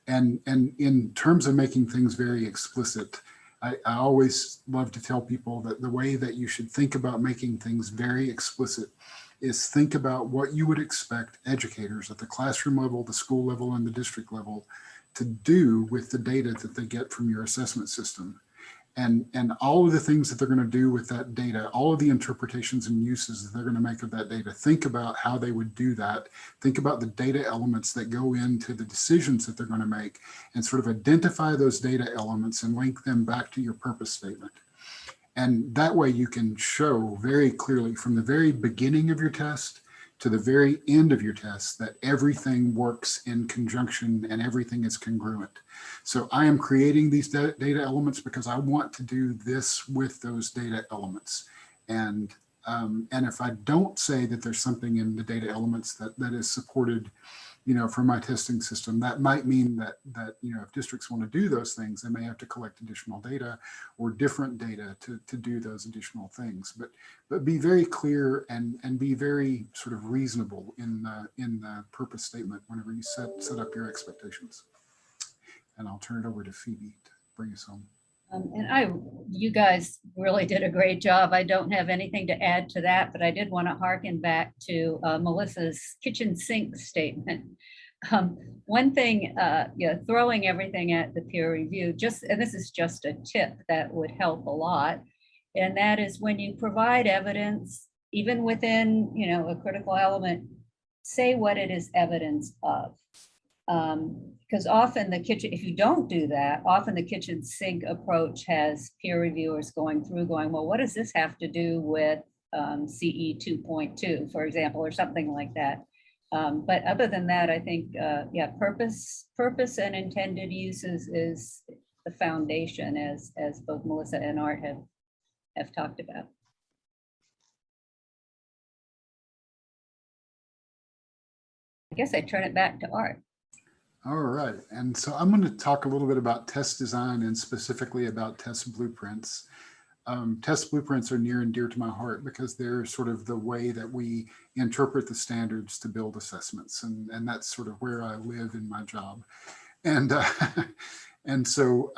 And in terms of making things very explicit, I always love to tell people that the way that you should think about making things very explicit is think about what you would expect educators at the classroom level, the school level, and the district level to do with the data that they get from your assessment system. And all of the things that they're going to do with that data, all of the interpretations and uses that they're going to make of that data, think about how they would do that. Think about the data elements that go into the decisions that they're going to make, and sort of identify those data elements and link them back to your purpose statement. And that way you can show very clearly from the very beginning of your test to the very end of your test that everything works in conjunction and everything is congruent. So I am creating these data elements because I want to do this with those data elements. And if I don't say that there's something in the data elements that is supported, you know, from my testing system, that might mean that you know, if districts want to do those things, they may have to collect additional data or different data to do those additional things. But be very clear and be very sort of reasonable in the purpose statement whenever you set up your expectations. And I'll turn it over to Phoebe to bring us home. You guys really did a great job. I don't have anything to add to that, but I did want to harken back to Melissa's kitchen sink statement. One thing, throwing everything at the peer review, and this is just a tip that would help a lot, and that is when you provide evidence, even within, you know, a critical element, say what it is evidence of. Because often if you don't do that, often the kitchen sink approach has peer reviewers going, well, what does this have to do with CE 2.2, for example, or something like that. But other than that, I think, purpose and intended uses is the foundation, as both Melissa and Art have talked about. I guess I turn it back to Art. All right, and so I'm going to talk a little bit about test design and specifically about test blueprints. Test blueprints are near and dear to my heart because they're sort of the way that we interpret the standards to build assessments. And that's sort of where I live in my job. And, and so,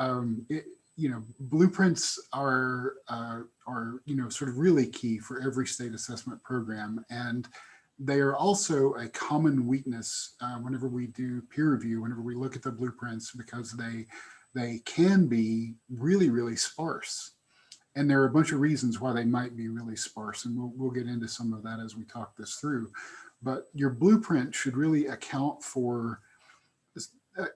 blueprints are, sort of really key for every state assessment program. And they are also a common weakness whenever we do peer review, whenever we look at the blueprints, because they can be really, really sparse. And there are a bunch of reasons why they might be really sparse, and we'll get into some of that as we talk this through. But your blueprint should really account for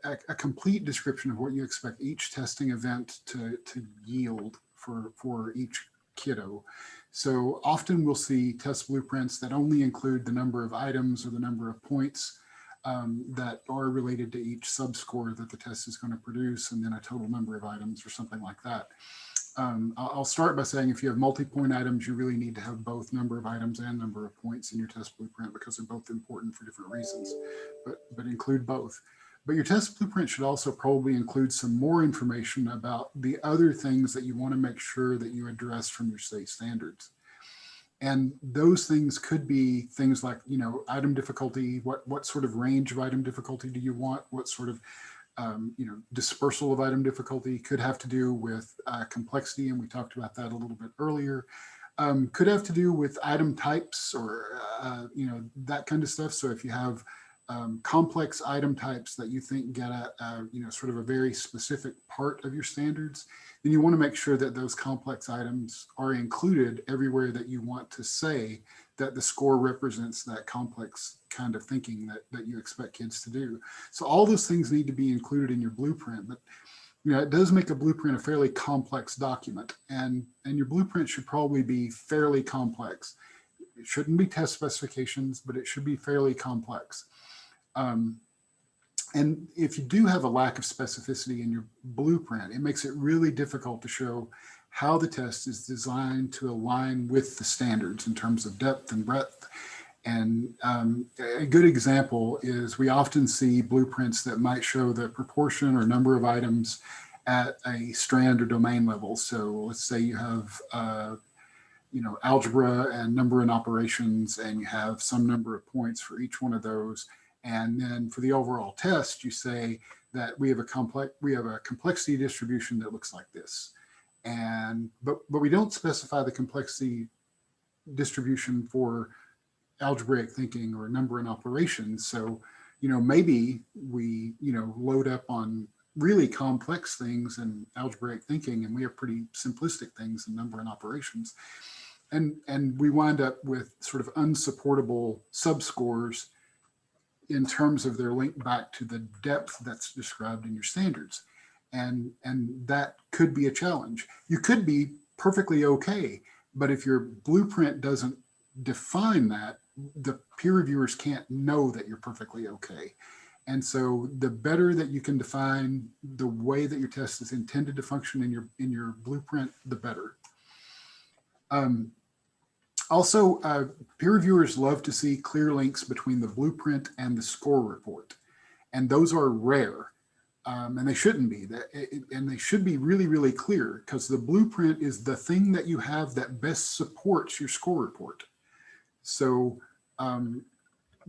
a complete description of what you expect each testing event to yield for each kiddo. So often we'll see test blueprints that only include the number of items or the number of points that are related to each subscore that the test is going to produce, and then a total number of items or something like that. I'll start by saying if you have multi-point items, you really need to have both number of items and number of points in your test blueprint because they're both important for different reasons, but include both. But your test blueprint should also probably include some more information about the other things that you want to make sure that you address from your state standards. And those things could be things like, item difficulty, what sort of range of item difficulty do you want? What sort of dispersal of item difficulty could have to do with complexity, and we talked about that a little bit earlier. Could have to do with item types or that kind of stuff. So if you have complex item types that you think get at sort of a very specific part of your standards, then you want to make sure that those complex items are included everywhere that you want to say that the score represents that complex kind of thinking that you expect kids to do. So all those things need to be included in your blueprint, but it does make a blueprint a fairly complex document, and your blueprint should probably be fairly complex. It shouldn't be test specifications, but it should be fairly complex. And if you do have a lack of specificity in your blueprint, it makes it really difficult to show how the test is designed to align with the standards in terms of depth and breadth. And a good example is we often see blueprints that might show the proportion or number of items at a strand or domain level. So let's say you have algebra and number and operations, and you have some number of points for each one of those. And then for the overall test, you say that we have a complexity distribution that looks like this. But we don't specify the complexity distribution for algebraic thinking or number and operations. So, maybe we, load up on really complex things in algebraic thinking, and we have pretty simplistic things in number and operations. And we wind up with sort of unsupportable subscores in terms of their link back to the depth that's described in your standards. And that could be a challenge. You could be perfectly okay, but if your blueprint doesn't define that, the peer reviewers can't know that you're perfectly okay. And so the better that you can define the way that your test is intended to function in your blueprint, the better. Also, peer reviewers love to see clear links between the blueprint and the score report. And those are rare. And they shouldn't be. And they should be really, really clear, because the blueprint is the thing that you have that best supports your score report. So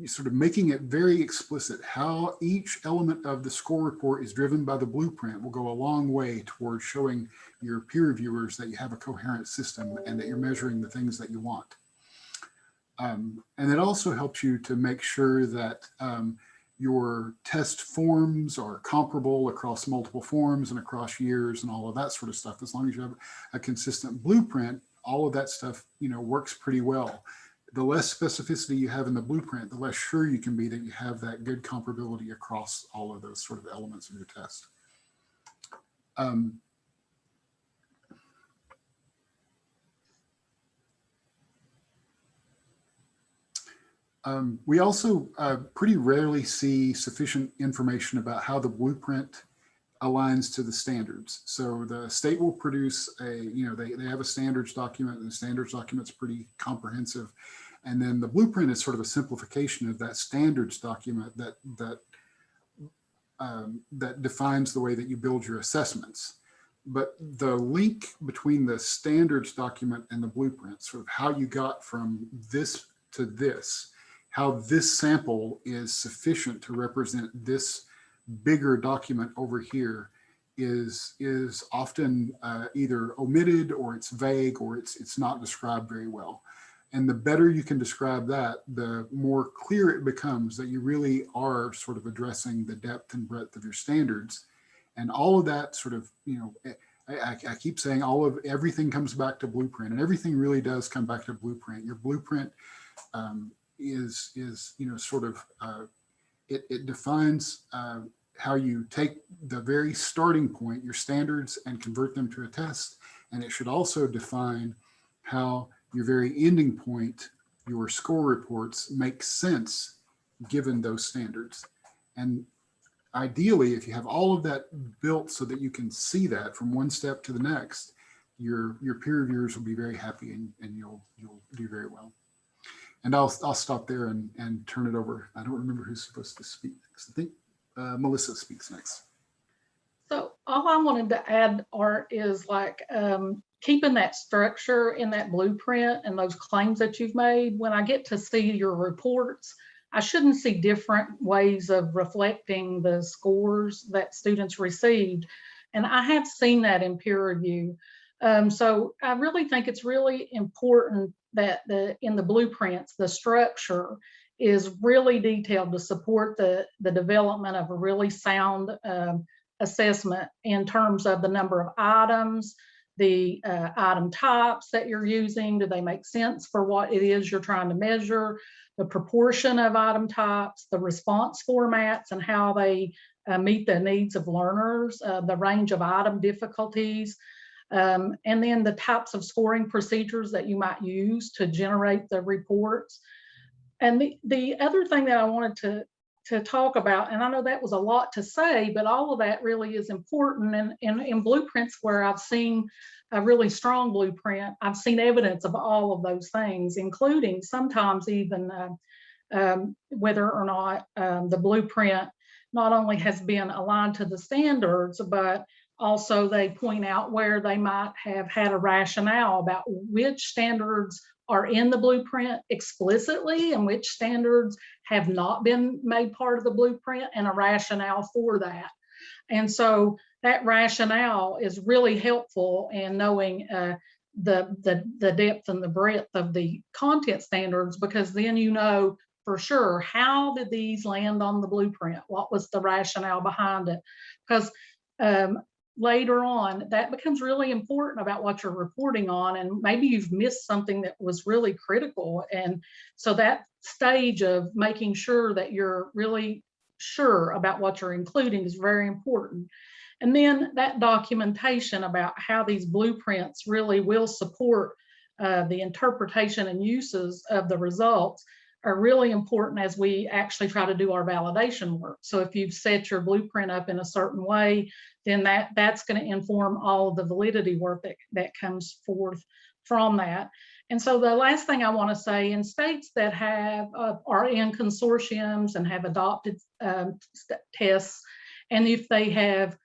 sort of making it very explicit how each element of the score report is driven by the blueprint will go a long way towards showing your peer reviewers that you have a coherent system and that you're measuring the things that you want. And it also helps you to make sure that your test forms are comparable across multiple forms and across years and all of that sort of stuff. As long as you have a consistent blueprint, all of that stuff, works pretty well. The less specificity you have in the blueprint, the less sure you can be that you have that good comparability across all of those sort of elements of your test. We also pretty rarely see sufficient information about how the blueprint aligns to the standards. So the state will produce they have a standards document, and the standards document's pretty comprehensive. And then the blueprint is sort of a simplification of that standards document that defines the way that you build your assessments. But the link between the standards document and the blueprint, sort of how you got from this to this, how this sample is sufficient to represent this bigger document over here, is often either omitted, or it's vague, or it's not described very well. And the better you can describe that, the more clear it becomes that you really are sort of addressing the depth and breadth of your standards. And all of that sort of, you know, I keep saying everything comes back to blueprint, and everything really does come back to blueprint. Your blueprint is you know, sort of, it defines how you take the very starting point, your standards, and convert them to a test. And it should also define how your very ending point, your score reports, make sense given those standards. And ideally, if you have all of that built so that you can see that from one step to the next, your peer reviewers will be very happy, and you'll do very well. And I'll stop there and turn it over. I don't remember who's supposed to speak next. I think Melissa speaks next. So all I wanted to add, Art, is like keeping that structure in that blueprint and those claims that you've made. When I get to see your reports, I shouldn't see different ways of reflecting the scores that students received. And I have seen that in peer review. So I really think it's really important that in the blueprints, the structure is really detailed to support the development of a really sound assessment in terms of the number of items, the item types that you're using. Do they make sense for what it is you're trying to measure? The proportion of item types, the response formats, and how they meet the needs of learners, the range of item difficulties, and then the types of scoring procedures that you might use to generate the reports. And the other thing that I wanted to talk about, and I know that was a lot to say, but all of that really is important. And in blueprints where I've seen a really strong blueprint, I've seen evidence of all of those things, including sometimes even whether or not the blueprint not only has been aligned to the standards, but also they point out where they might have had a rationale about which standards are in the blueprint explicitly and which standards have not been made part of the blueprint, and a rationale for that. And so that rationale is really helpful in knowing the depth and the breadth of the content standards, because then you know for sure, how did these land on the blueprint? What was the rationale behind it? Because later on, that becomes really important about what you're reporting on, and maybe you've missed something that was really critical. And so that stage of making sure that you're really sure about what you're including is very important. And then that documentation about how these blueprints really will support the interpretation and uses of the results are really important as we actually try to do our validation work. So if you've set your blueprint up in a certain way, then that's going to inform all of the validity work that comes forth from that. And so the last thing I want to say, in states that are in consortiums and have adopted tests, and if they have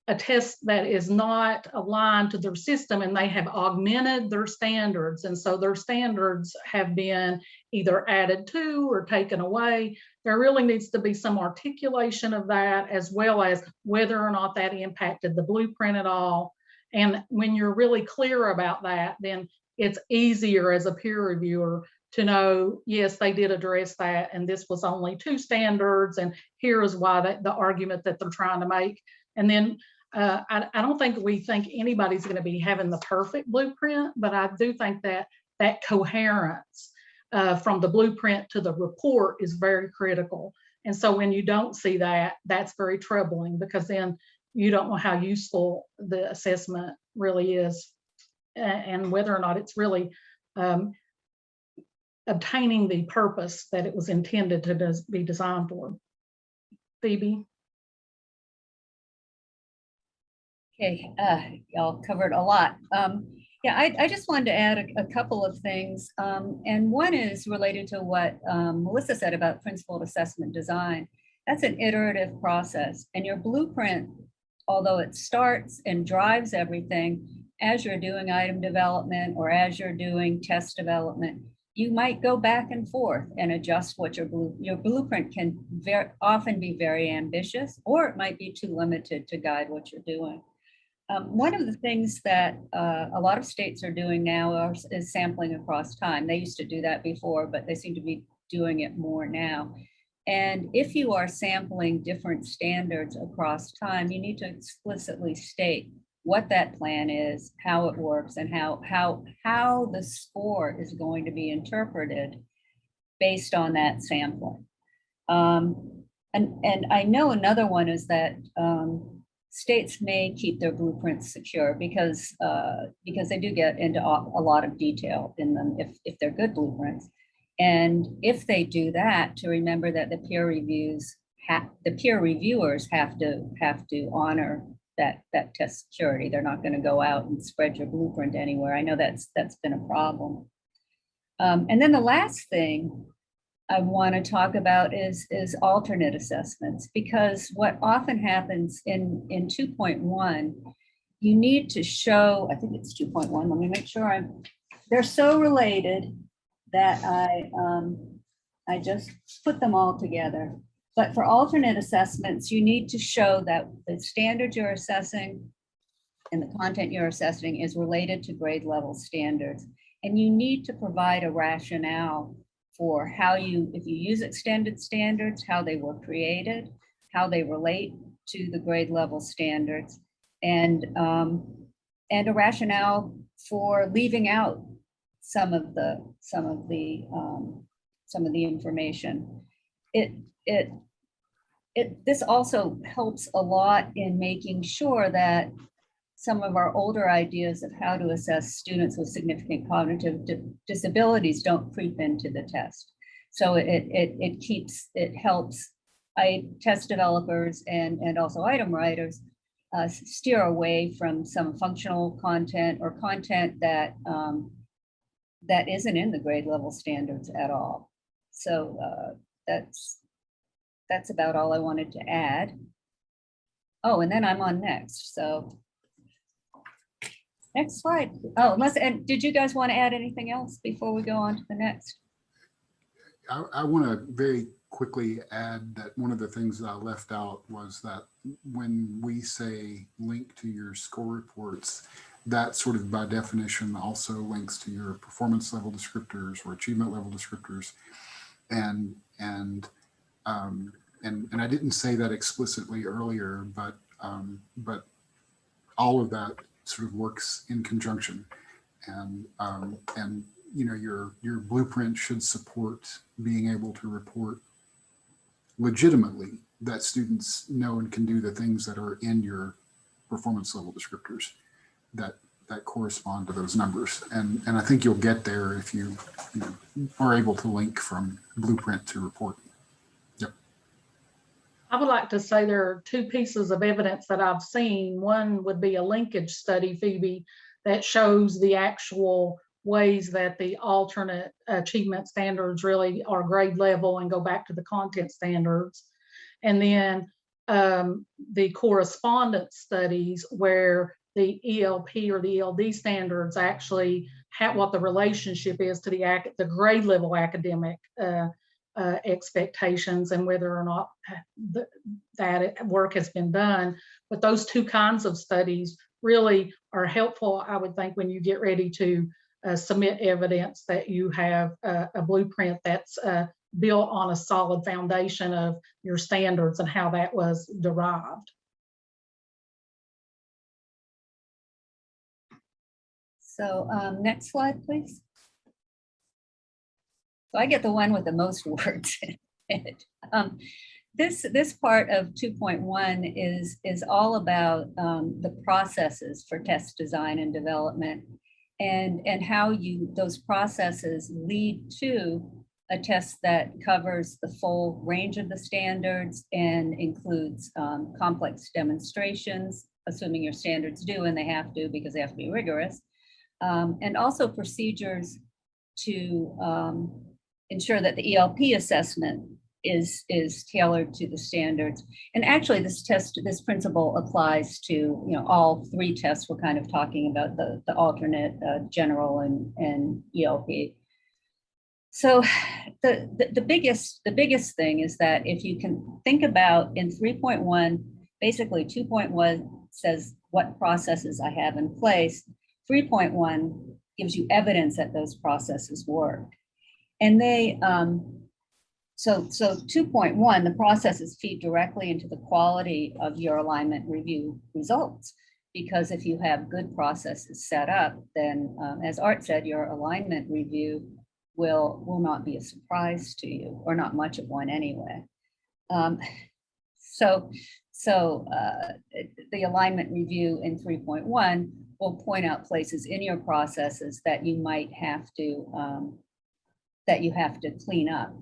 a test that is not aligned to their system and they have augmented their standards, and so their standards have been either added to or taken away, there really needs to be some articulation of that, as well as whether or not that impacted the blueprint at all. And when you're really clear about that, then it's easier as a peer reviewer to know, yes, they did address that, and this was only 2 standards, and here is why the argument that they're trying to make. And then I don't think we think anybody's going to be having the perfect blueprint, but I do think that that coherence from the blueprint to the report is very critical. And so when you don't see that, that's very troubling, because then you don't know how useful the assessment really is, and whether or not it's really obtaining the purpose that it was intended to be designed for. Phoebe? Okay, y'all covered a lot. Yeah, I just wanted to add a couple of things. And one is related to what Melissa said about principled assessment design. That's an iterative process, and your blueprint although it starts and drives everything, as you're doing item development or as you're doing test development, you might go back and forth and adjust what your blueprint can often be very ambitious, or it might be too limited to guide what you're doing. One of the things that a lot of states are doing now is sampling across time. They used to do that before, but they seem to be doing it more now. And if you are sampling different standards across time, you need to explicitly state what that plan is, how it works, and how the score is going to be interpreted based on that sampling. And I know another one is that states may keep their blueprints secure because they do get into a lot of detail in them if they're good blueprints. And if they do that, to remember that the peer reviewers have to honor that test security. They're not going to go out and spread your blueprint anywhere. I know that's been a problem. And then the last thing I want to talk about is alternate assessments, because what often happens in 2.1, you need to show, I think it's 2.1, let me make sure they're so related that I just put them all together. But for alternate assessments, you need to show that the standard you're assessing and the content you're assessing is related to grade level standards. And you need to provide a rationale for how if you use extended standards, how they were created, how they relate to the grade level standards, and a rationale for leaving out some of the information. This also helps a lot in making sure that some of our older ideas of how to assess students with significant cognitive disabilities don't creep into the test. So it helps test developers and also item writers steer away from some functional content or content that isn't in the grade level standards at all. So that's about all I wanted to add. Oh, and then I'm on next. So next slide. Oh, and did you guys want to add anything else before we go on to the next? I want to very quickly add that one of the things that I left out was that when we say link to your score reports, that sort of by definition also links to your performance level descriptors or achievement level descriptors. And I didn't say that explicitly earlier, but all of that sort of works in conjunction, and you know, your blueprint should support being able to report legitimately that students know and can do the things that are in your performance level descriptors that correspond to those numbers, and I think you'll get there if you are able to link from blueprint to report. Yep. I would like to say there are two pieces of evidence that I've seen. One would be a linkage study, Phoebe, that shows the actual ways that the alternate achievement standards really are grade level and go back to the content standards. And then the correspondence studies where the ELP or the ELD standards actually have what the relationship is to the grade level academic expectations and whether or not that work has been done. But those two kinds of studies really are helpful, I would think, when you get ready to submit evidence that you have a blueprint that's built on a solid foundation of your standards and how that was derived. So next slide, please. So I get the one with the most words in it. This part of 2.1 is all about the processes for test design and development, and how those processes lead to a test that covers the full range of the standards and includes complex demonstrations, assuming your standards do, and they have to because they have to be rigorous, and also procedures to ensure that the ELP assessment is tailored to the standards. And actually this principle applies to, you know, all three tests we're kind of talking about, the alternate, general and ELP. So the biggest thing is that if you can think about in 3.1, basically 2.1 says what processes I have in place. 3.1 gives you evidence that those processes work. And they, so 2.1, the processes feed directly into the quality of your alignment review results. Because if you have good processes set up, then as Art said, your alignment review will not be a surprise to you, or not much of one anyway. So the alignment review in 3.1 will point out places in your processes that you might have to clean up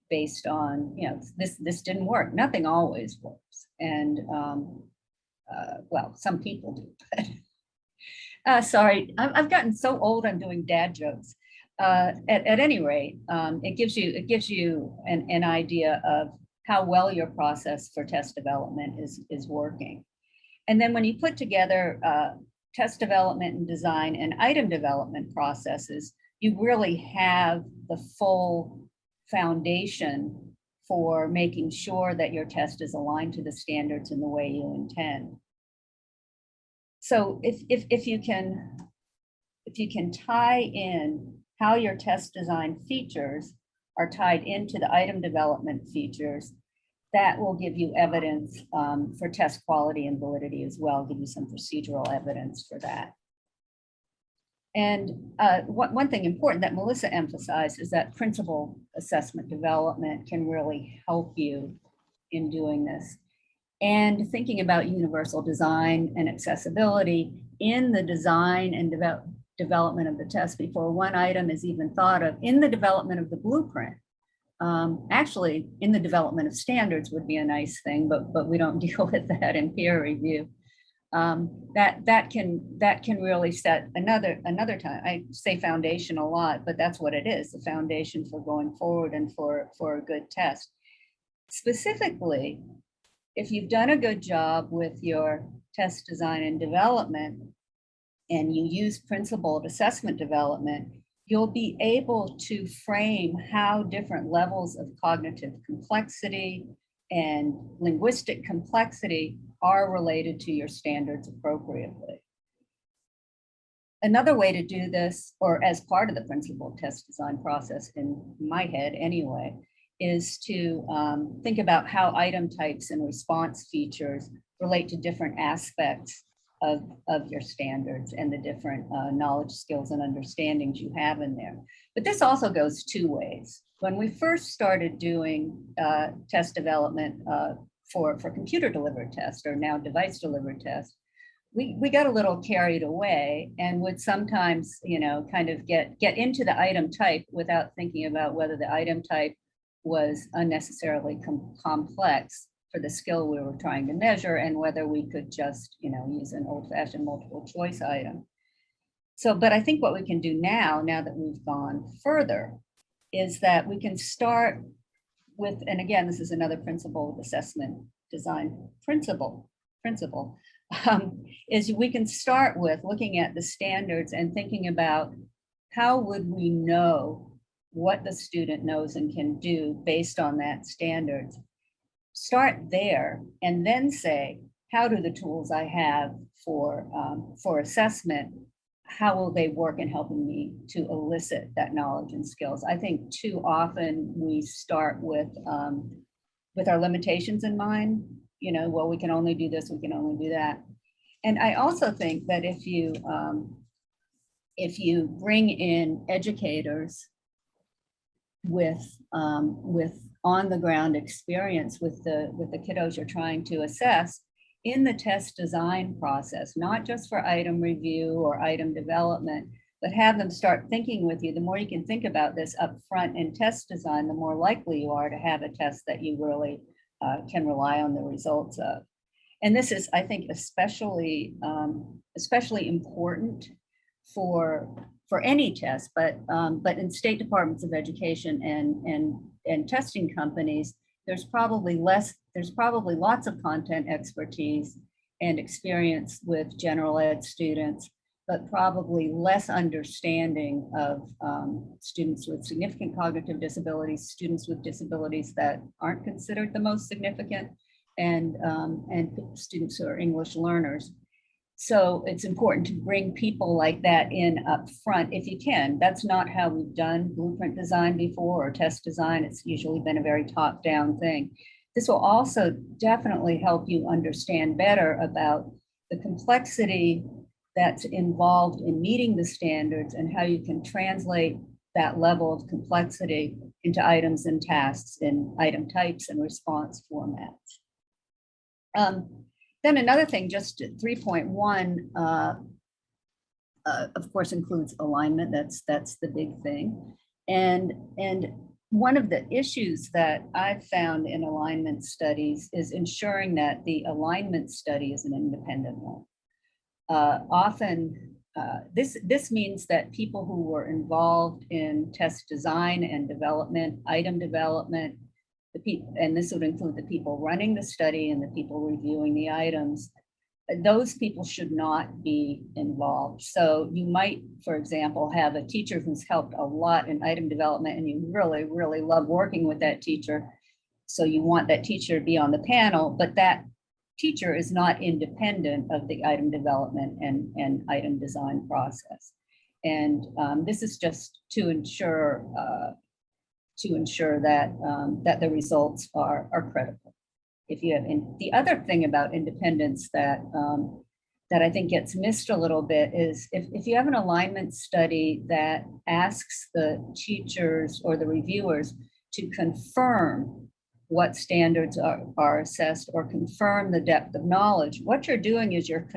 based on, you know, this didn't work. Nothing always works, and well, some people do. But sorry, I've gotten so old. I'm doing dad jokes. At any rate, it gives you an idea of how well your process for test development is working. And then when you put together test development and design and item development processes, you really have the full foundation for making sure that your test is aligned to the standards in the way you intend. So if you can tie in how your test design features are tied into the item development features, that will give you evidence for test quality and validity as well, give you some procedural evidence for that. And one thing important that Melissa emphasized is that principal assessment development can really help you in doing this. And thinking about universal design and accessibility in the design and development of the test before one item is even thought of, in the development of the blueprint. Actually, in the development of standards would be a nice thing, but we don't deal with that in peer review. That can really set another time. I say foundation a lot, but that's what it is, the foundation for going forward and for a good test. Specifically, if you've done a good job with your test design and development, and you use principled assessment development, you'll be able to frame how different levels of cognitive complexity and linguistic complexity are related to your standards appropriately. Another way to do this, or as part of the principled test design process in my head anyway, is to think about how item types and response features relate to different aspects of your standards and the different knowledge, skills, and understandings you have in there. But this also goes two ways. When we first started doing test development for computer delivered tests, or now device delivered tests, we got a little carried away and would sometimes, you know, kind of get into the item type without thinking about whether the item type was unnecessarily complex for the skill we were trying to measure, and whether we could just, you know, use an old-fashioned multiple choice item. So, but I think what we can do now that we've gone further, is that we can start with, and again, this is another principle of assessment design principle, is we can start with looking at the standards and thinking about how would we know what the student knows and can do based on that standards. Start there and then say, how do the tools I have for assessment, how will they work in helping me to elicit that knowledge and skills? I think too often we start with our limitations in mind. You know, well, we can only do this, we can only do that. And I also think that if you bring in educators with on the ground experience with the kiddos you're trying to assess in the test design process, not just for item review or item development, but have them start thinking with you. The more you can think about this up front in test design, the more likely you are to have a test that you really can rely on the results of. And this is, I think, especially important for any test, but in state departments of education and testing companies, there's probably lots of content expertise and experience with general ed students, but probably less understanding of students with significant cognitive disabilities, students with disabilities that aren't considered the most significant, and students who are English learners. So it's important to bring people like that in up front if you can. That's not how we've done blueprint design before or test design. It's usually been a very top-down thing. This will also definitely help you understand better about the complexity that's involved in meeting the standards and how you can translate that level of complexity into items and tasks in item types and response formats. Then another thing, just 3.1, of course, includes alignment. That's the big thing. And one of the issues that I've found in alignment studies is ensuring that the alignment study is an independent one. Often, this means that people who were involved in test design and development, item development, and this would include the people running the study and the people reviewing the items, those people should not be involved. So you might, for example, have a teacher who's helped a lot in item development and you really, really love working with that teacher. So you want that teacher to be on the panel, but that teacher is not independent of the item development and item design process. And this is just to ensure that that the results are credible. If you have, the other thing about independence that I think gets missed a little bit is if you have an alignment study that asks the teachers or the reviewers to confirm what standards are assessed or confirm the depth of knowledge, what you're doing is you're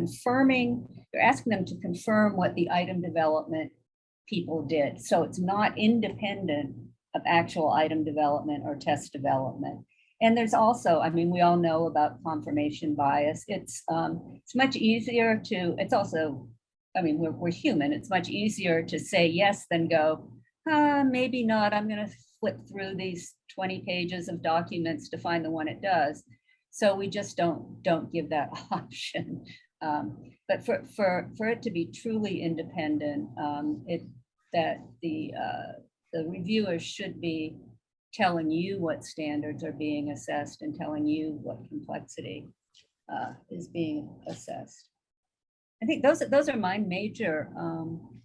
asking them to confirm what the item development people did. So it's not independent of actual item development or test development. And there's also, I mean, we all know about confirmation bias. It's much easier to, it's also, I mean, we're human. It's much easier to say yes than go, maybe not. I'm going to flip through these 20 pages of documents to find the one it does. So we just don't give that option. But for it to be truly independent, that the reviewers should be telling you what standards are being assessed and telling you what complexity is being assessed. I think those are my major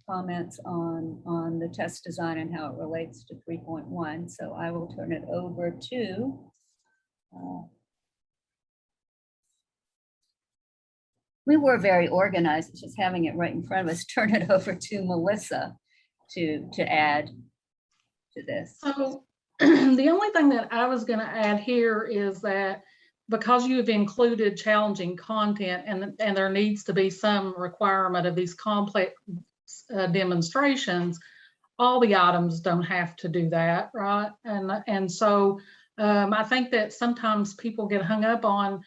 comments on the test design and how it relates to 3.1. So I will turn it over to we were very organized, it's just having it right in front of us. Turn it over to Melissa to add to this. So the only thing that I was going to add here is that because you've included challenging content and there needs to be some requirement of these complex demonstrations, all the items don't have to do that, right? And so I think that sometimes people get hung up on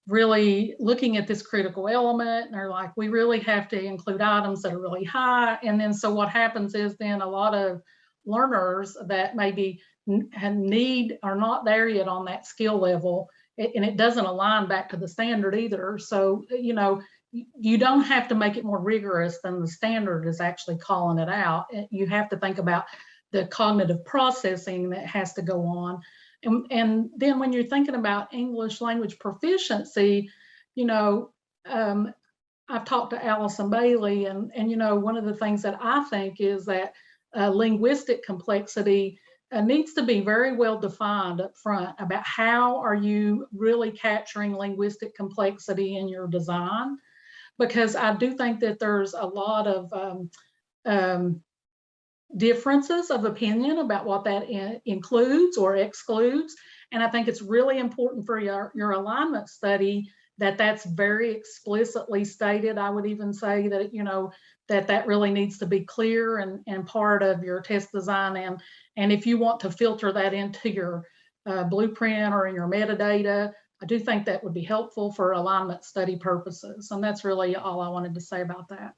really looking at this critical element and they're like, we really have to include items that are really high. And then so what happens is then a lot of learners that maybe need are not there yet on that skill level, and it doesn't align back to the standard either. So, you know, you don't have to make it more rigorous than the standard is actually calling it out. You have to think about the cognitive processing that has to go on. And then when you're thinking about English language proficiency, you know, I've talked to Allison Bailey and you know, one of the things that I think is that linguistic complexity needs to be very well defined up front about how are you really capturing linguistic complexity in your design, because I do think that there's a lot of differences of opinion about what that includes or excludes. And I think it's really important for your alignment study that that's very explicitly stated. I would even say that, you know, that really needs to be clear and part of your test design. And if you want to filter that into your blueprint or in your metadata, I do think that would be helpful for alignment study purposes. And that's really all I wanted to say about that.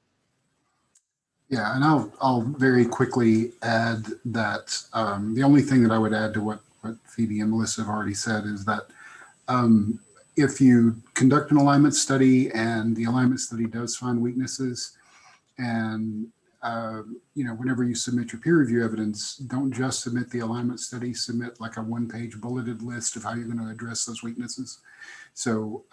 Yeah, and I'll very quickly add that the only thing that I would add to what what Phoebe and Melissa have already said, is that if you conduct an alignment study and the alignment study does find weaknesses, and whenever you submit your peer review evidence, don't just submit the alignment study, submit like a one-page bulleted list of how you're going to address those weaknesses. So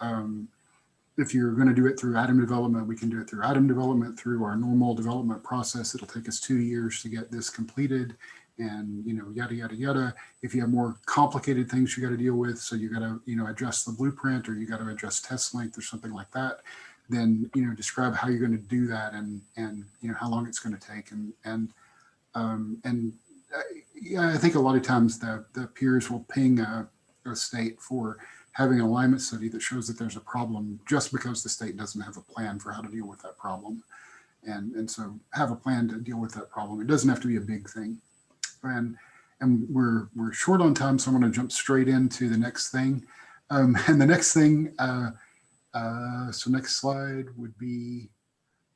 if you're going to do it through item development, we can do it through item development, through our normal development process. It'll take us 2 years to get this completed, and yada yada yada. If you have more complicated things you got to deal with, so you got to adjust the blueprint, or you got to adjust test length or something like that, then describe how you're going to do that, and how long it's going to take, yeah, I think a lot of times the peers will ping a state for having an alignment study that shows that there's a problem, just because the state doesn't have a plan for how to deal with that problem. And so have a plan to deal with that problem. It doesn't have to be a big thing. And we're short on time, so I'm going to jump straight into the next thing. And the next thing, so next slide would be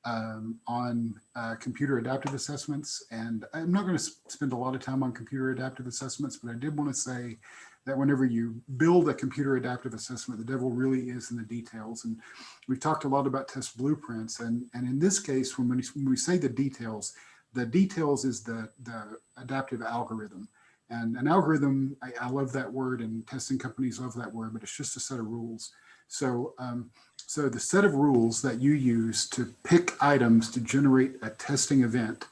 on computer adaptive assessments. And I'm not going to spend a lot of time on computer adaptive assessments, but I did want to say that whenever you build a computer adaptive assessment, the devil really is in the details. And we've talked a lot about test blueprints. And in this case, when we say the details is the adaptive algorithm. And an algorithm, I love that word, and testing companies love that word, but it's just a set of rules. So, so the set of rules that you use to pick items to generate a testing event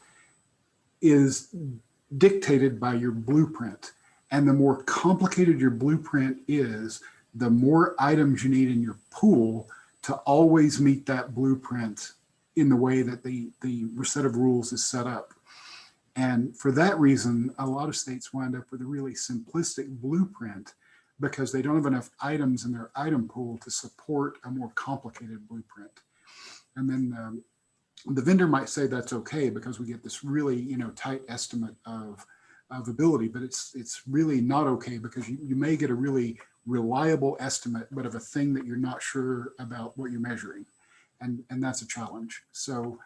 is dictated by your blueprint. And the more complicated your blueprint is, the more items you need in your pool to always meet that blueprint in the way that the set of rules is set up. And for that reason, a lot of states wind up with a really simplistic blueprint, because they don't have enough items in their item pool to support a more complicated blueprint. And then the vendor might say that's okay, because we get this really tight estimate of ability, but it's really not okay, because you may get a really reliable estimate, but of a thing that you're not sure about what you're measuring. And that's a challenge. So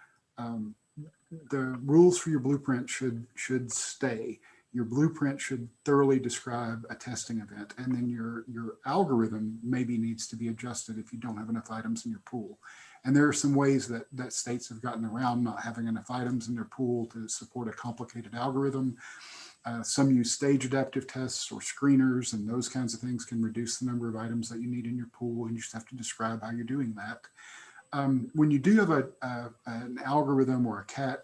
the rules for your blueprint should stay. Your blueprint should thoroughly describe a testing event, and then your algorithm maybe needs to be adjusted if you don't have enough items in your pool. And there are some ways that states have gotten around not having enough items in their pool to support a complicated algorithm. Some use stage adaptive tests or screeners, and those kinds of things can reduce the number of items that you need in your pool, and you just have to describe how you're doing that. When you do have an algorithm or a CAT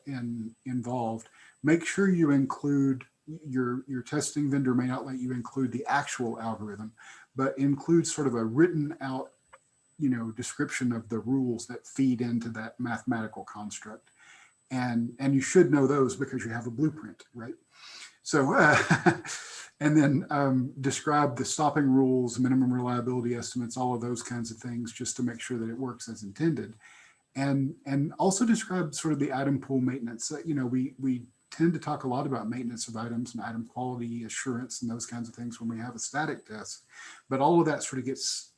involved, make sure you include your testing vendor may not let you include the actual algorithm, but include sort of a written out, description of the rules that feed into that mathematical construct. And you should know those because you have a blueprint, right? So, and then describe the stopping rules, minimum reliability estimates, all of those kinds of things, just to make sure that it works as intended. And also describe sort of the item pool maintenance. We tend to talk a lot about maintenance of items and item quality assurance and those kinds of things when we have a static test, but all of that sort of gets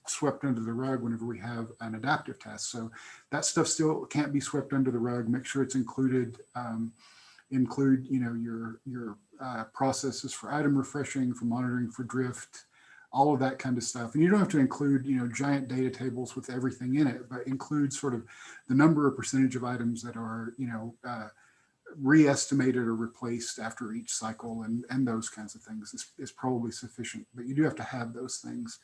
swept under the rug whenever we have an adaptive test. So that stuff still can't be swept under the rug. Make sure it's included. Include your processes for item refreshing, for monitoring for drift, all of that kind of stuff. And you don't have to include giant data tables with everything in it, but include sort of the number or percentage of items that are re-estimated or replaced after each cycle, and those kinds of things is probably sufficient, but you do have to have those things.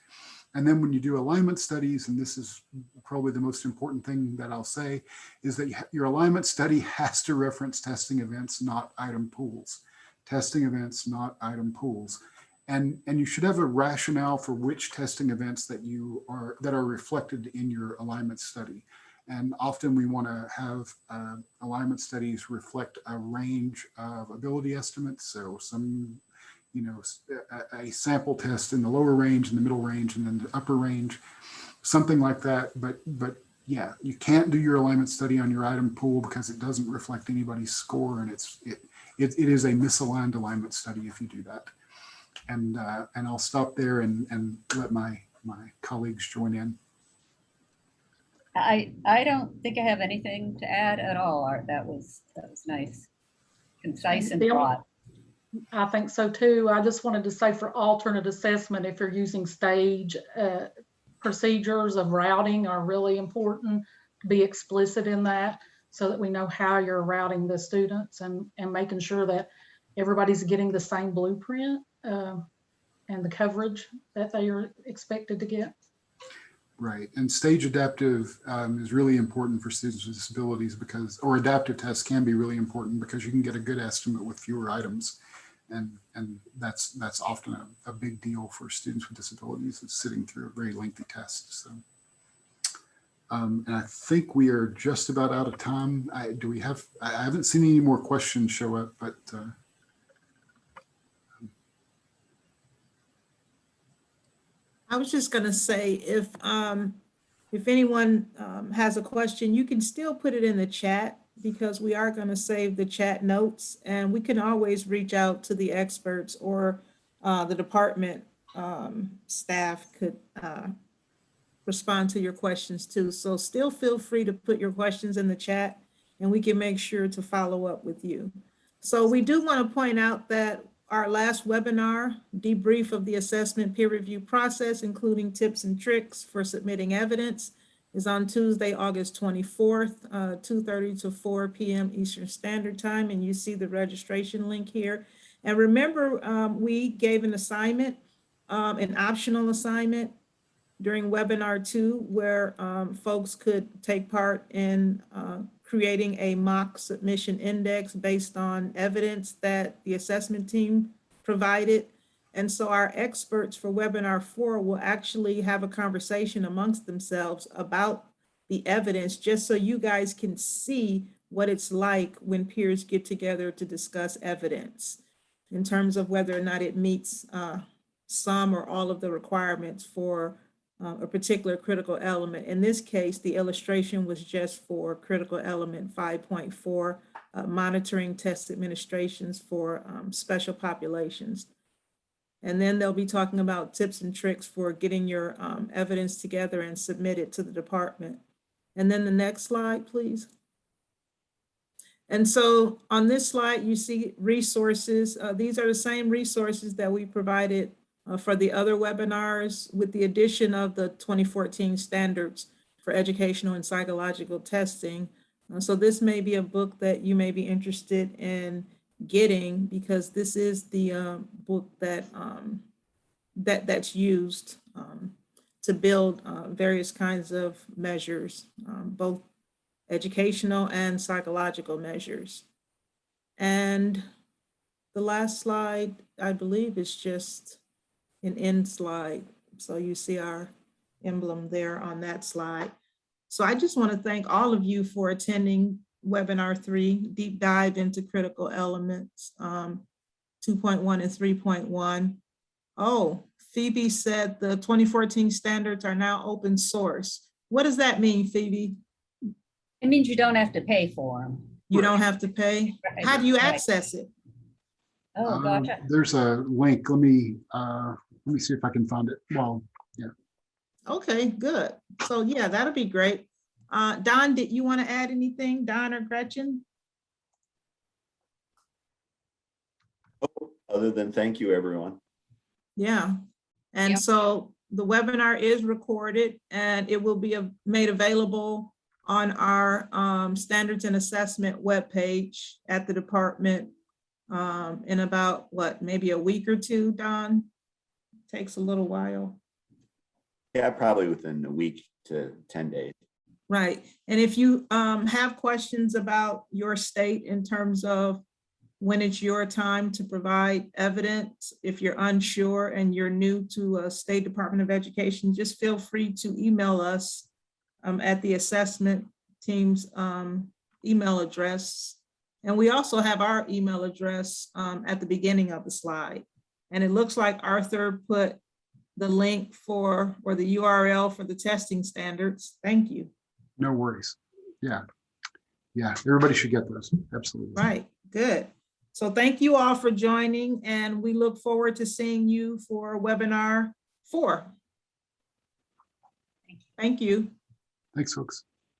And then when you do alignment studies, and this is probably the most important thing that I'll say, is that your alignment study has to reference testing events, not item pools. Testing events, not item pools. And you should have a rationale for which testing events that are reflected in your alignment study. And often we want to have alignment studies reflect a range of ability estimates. So some, a sample test in the lower range, in the middle range, and then the upper range, something like that. But yeah, you can't do your alignment study on your item pool because it doesn't reflect anybody's score, and it is a misaligned alignment study if you do that. And I'll stop there and let my colleagues join in. I don't think I have anything to add at all, Art. That was nice, concise and broad. I think so too. I just wanted to say for alternate assessment, if you're using stage procedures of routing are really important to be explicit in that so that we know how you're routing the students and making sure that everybody's getting the same blueprint and the coverage that they are expected to get. Right. And stage adaptive is really important for students with disabilities because, or adaptive tests can be really important because you can get a good estimate with fewer items. And that's often a big deal for students with disabilities, is sitting through a very lengthy test. So, and I think we are just about out of time. I haven't seen any more questions show up, but I was just gonna say, if anyone has a question, you can still put it in the chat because we are gonna save the chat notes, and we can always reach out to the experts, or the department staff could respond to your questions too. So still feel free to put your questions in the chat and we can make sure to follow up with you. So we do want to point out that our last webinar, debrief of the assessment peer review process, including tips and tricks for submitting evidence, is on Tuesday, August 24th, 2:30 to 4 p.m. Eastern Standard Time. And you see the registration link here. And remember, we gave an assignment, an optional assignment during webinar 2, where folks could take part in creating a mock submission index based on evidence that the assessment team provided. And so our experts for webinar 4 will actually have a conversation amongst themselves about the evidence, just so you guys can see what it's like when peers get together to discuss evidence in terms of whether or not it meets some or all of the requirements for a particular critical element. In this case, the illustration was just for critical element 5.4, monitoring test administrations for special populations. And then they'll be talking about tips and tricks for getting your evidence together and submit it to the department. And then the next slide, please. And so on this slide, you see resources. These are the same resources that we provided for the other webinars, with the addition of the 2014 standards for educational and psychological testing. So this may be a book that you may be interested in getting, because this is the book that that's used to build various kinds of measures, both educational and psychological measures. And the last slide, I believe, is just an end slide. So you see our emblem there on that slide. So I just want to thank all of you for attending webinar 3, deep dive into critical elements 2.1 and 3.1. Oh, Phoebe said the 2014 standards are now open source. What does that mean, Phoebe? It means you don't have to pay for them. You don't have to pay? How do you access it? Oh, gotcha. there's a link. Let me see if I can find it. Well, yeah. Okay, good. So yeah, that'll be great. Don, did you want to add anything, Don or Gretchen? Other than thank you, everyone. Yeah. And Yep. so the webinar is recorded and it will be made available on our standards and assessment webpage at the department in about, what, maybe a week or two, Don? Takes a little while. Yeah, probably within a week to 10 days. Right. And if you have questions about your state in terms of when it's your time to provide evidence, if you're unsure and you're new to a State Department of Education, just feel free to email us at the assessment team's email address. And we also have our email address at the beginning of the slide. And it looks like Arthur put the link for, or the URL for the testing standards. Thank you. No worries. Yeah. Yeah. Everybody should get those. Absolutely. Right. Good. So thank you all for joining, and we look forward to seeing you for webinar 4. Thank you. Thanks, folks.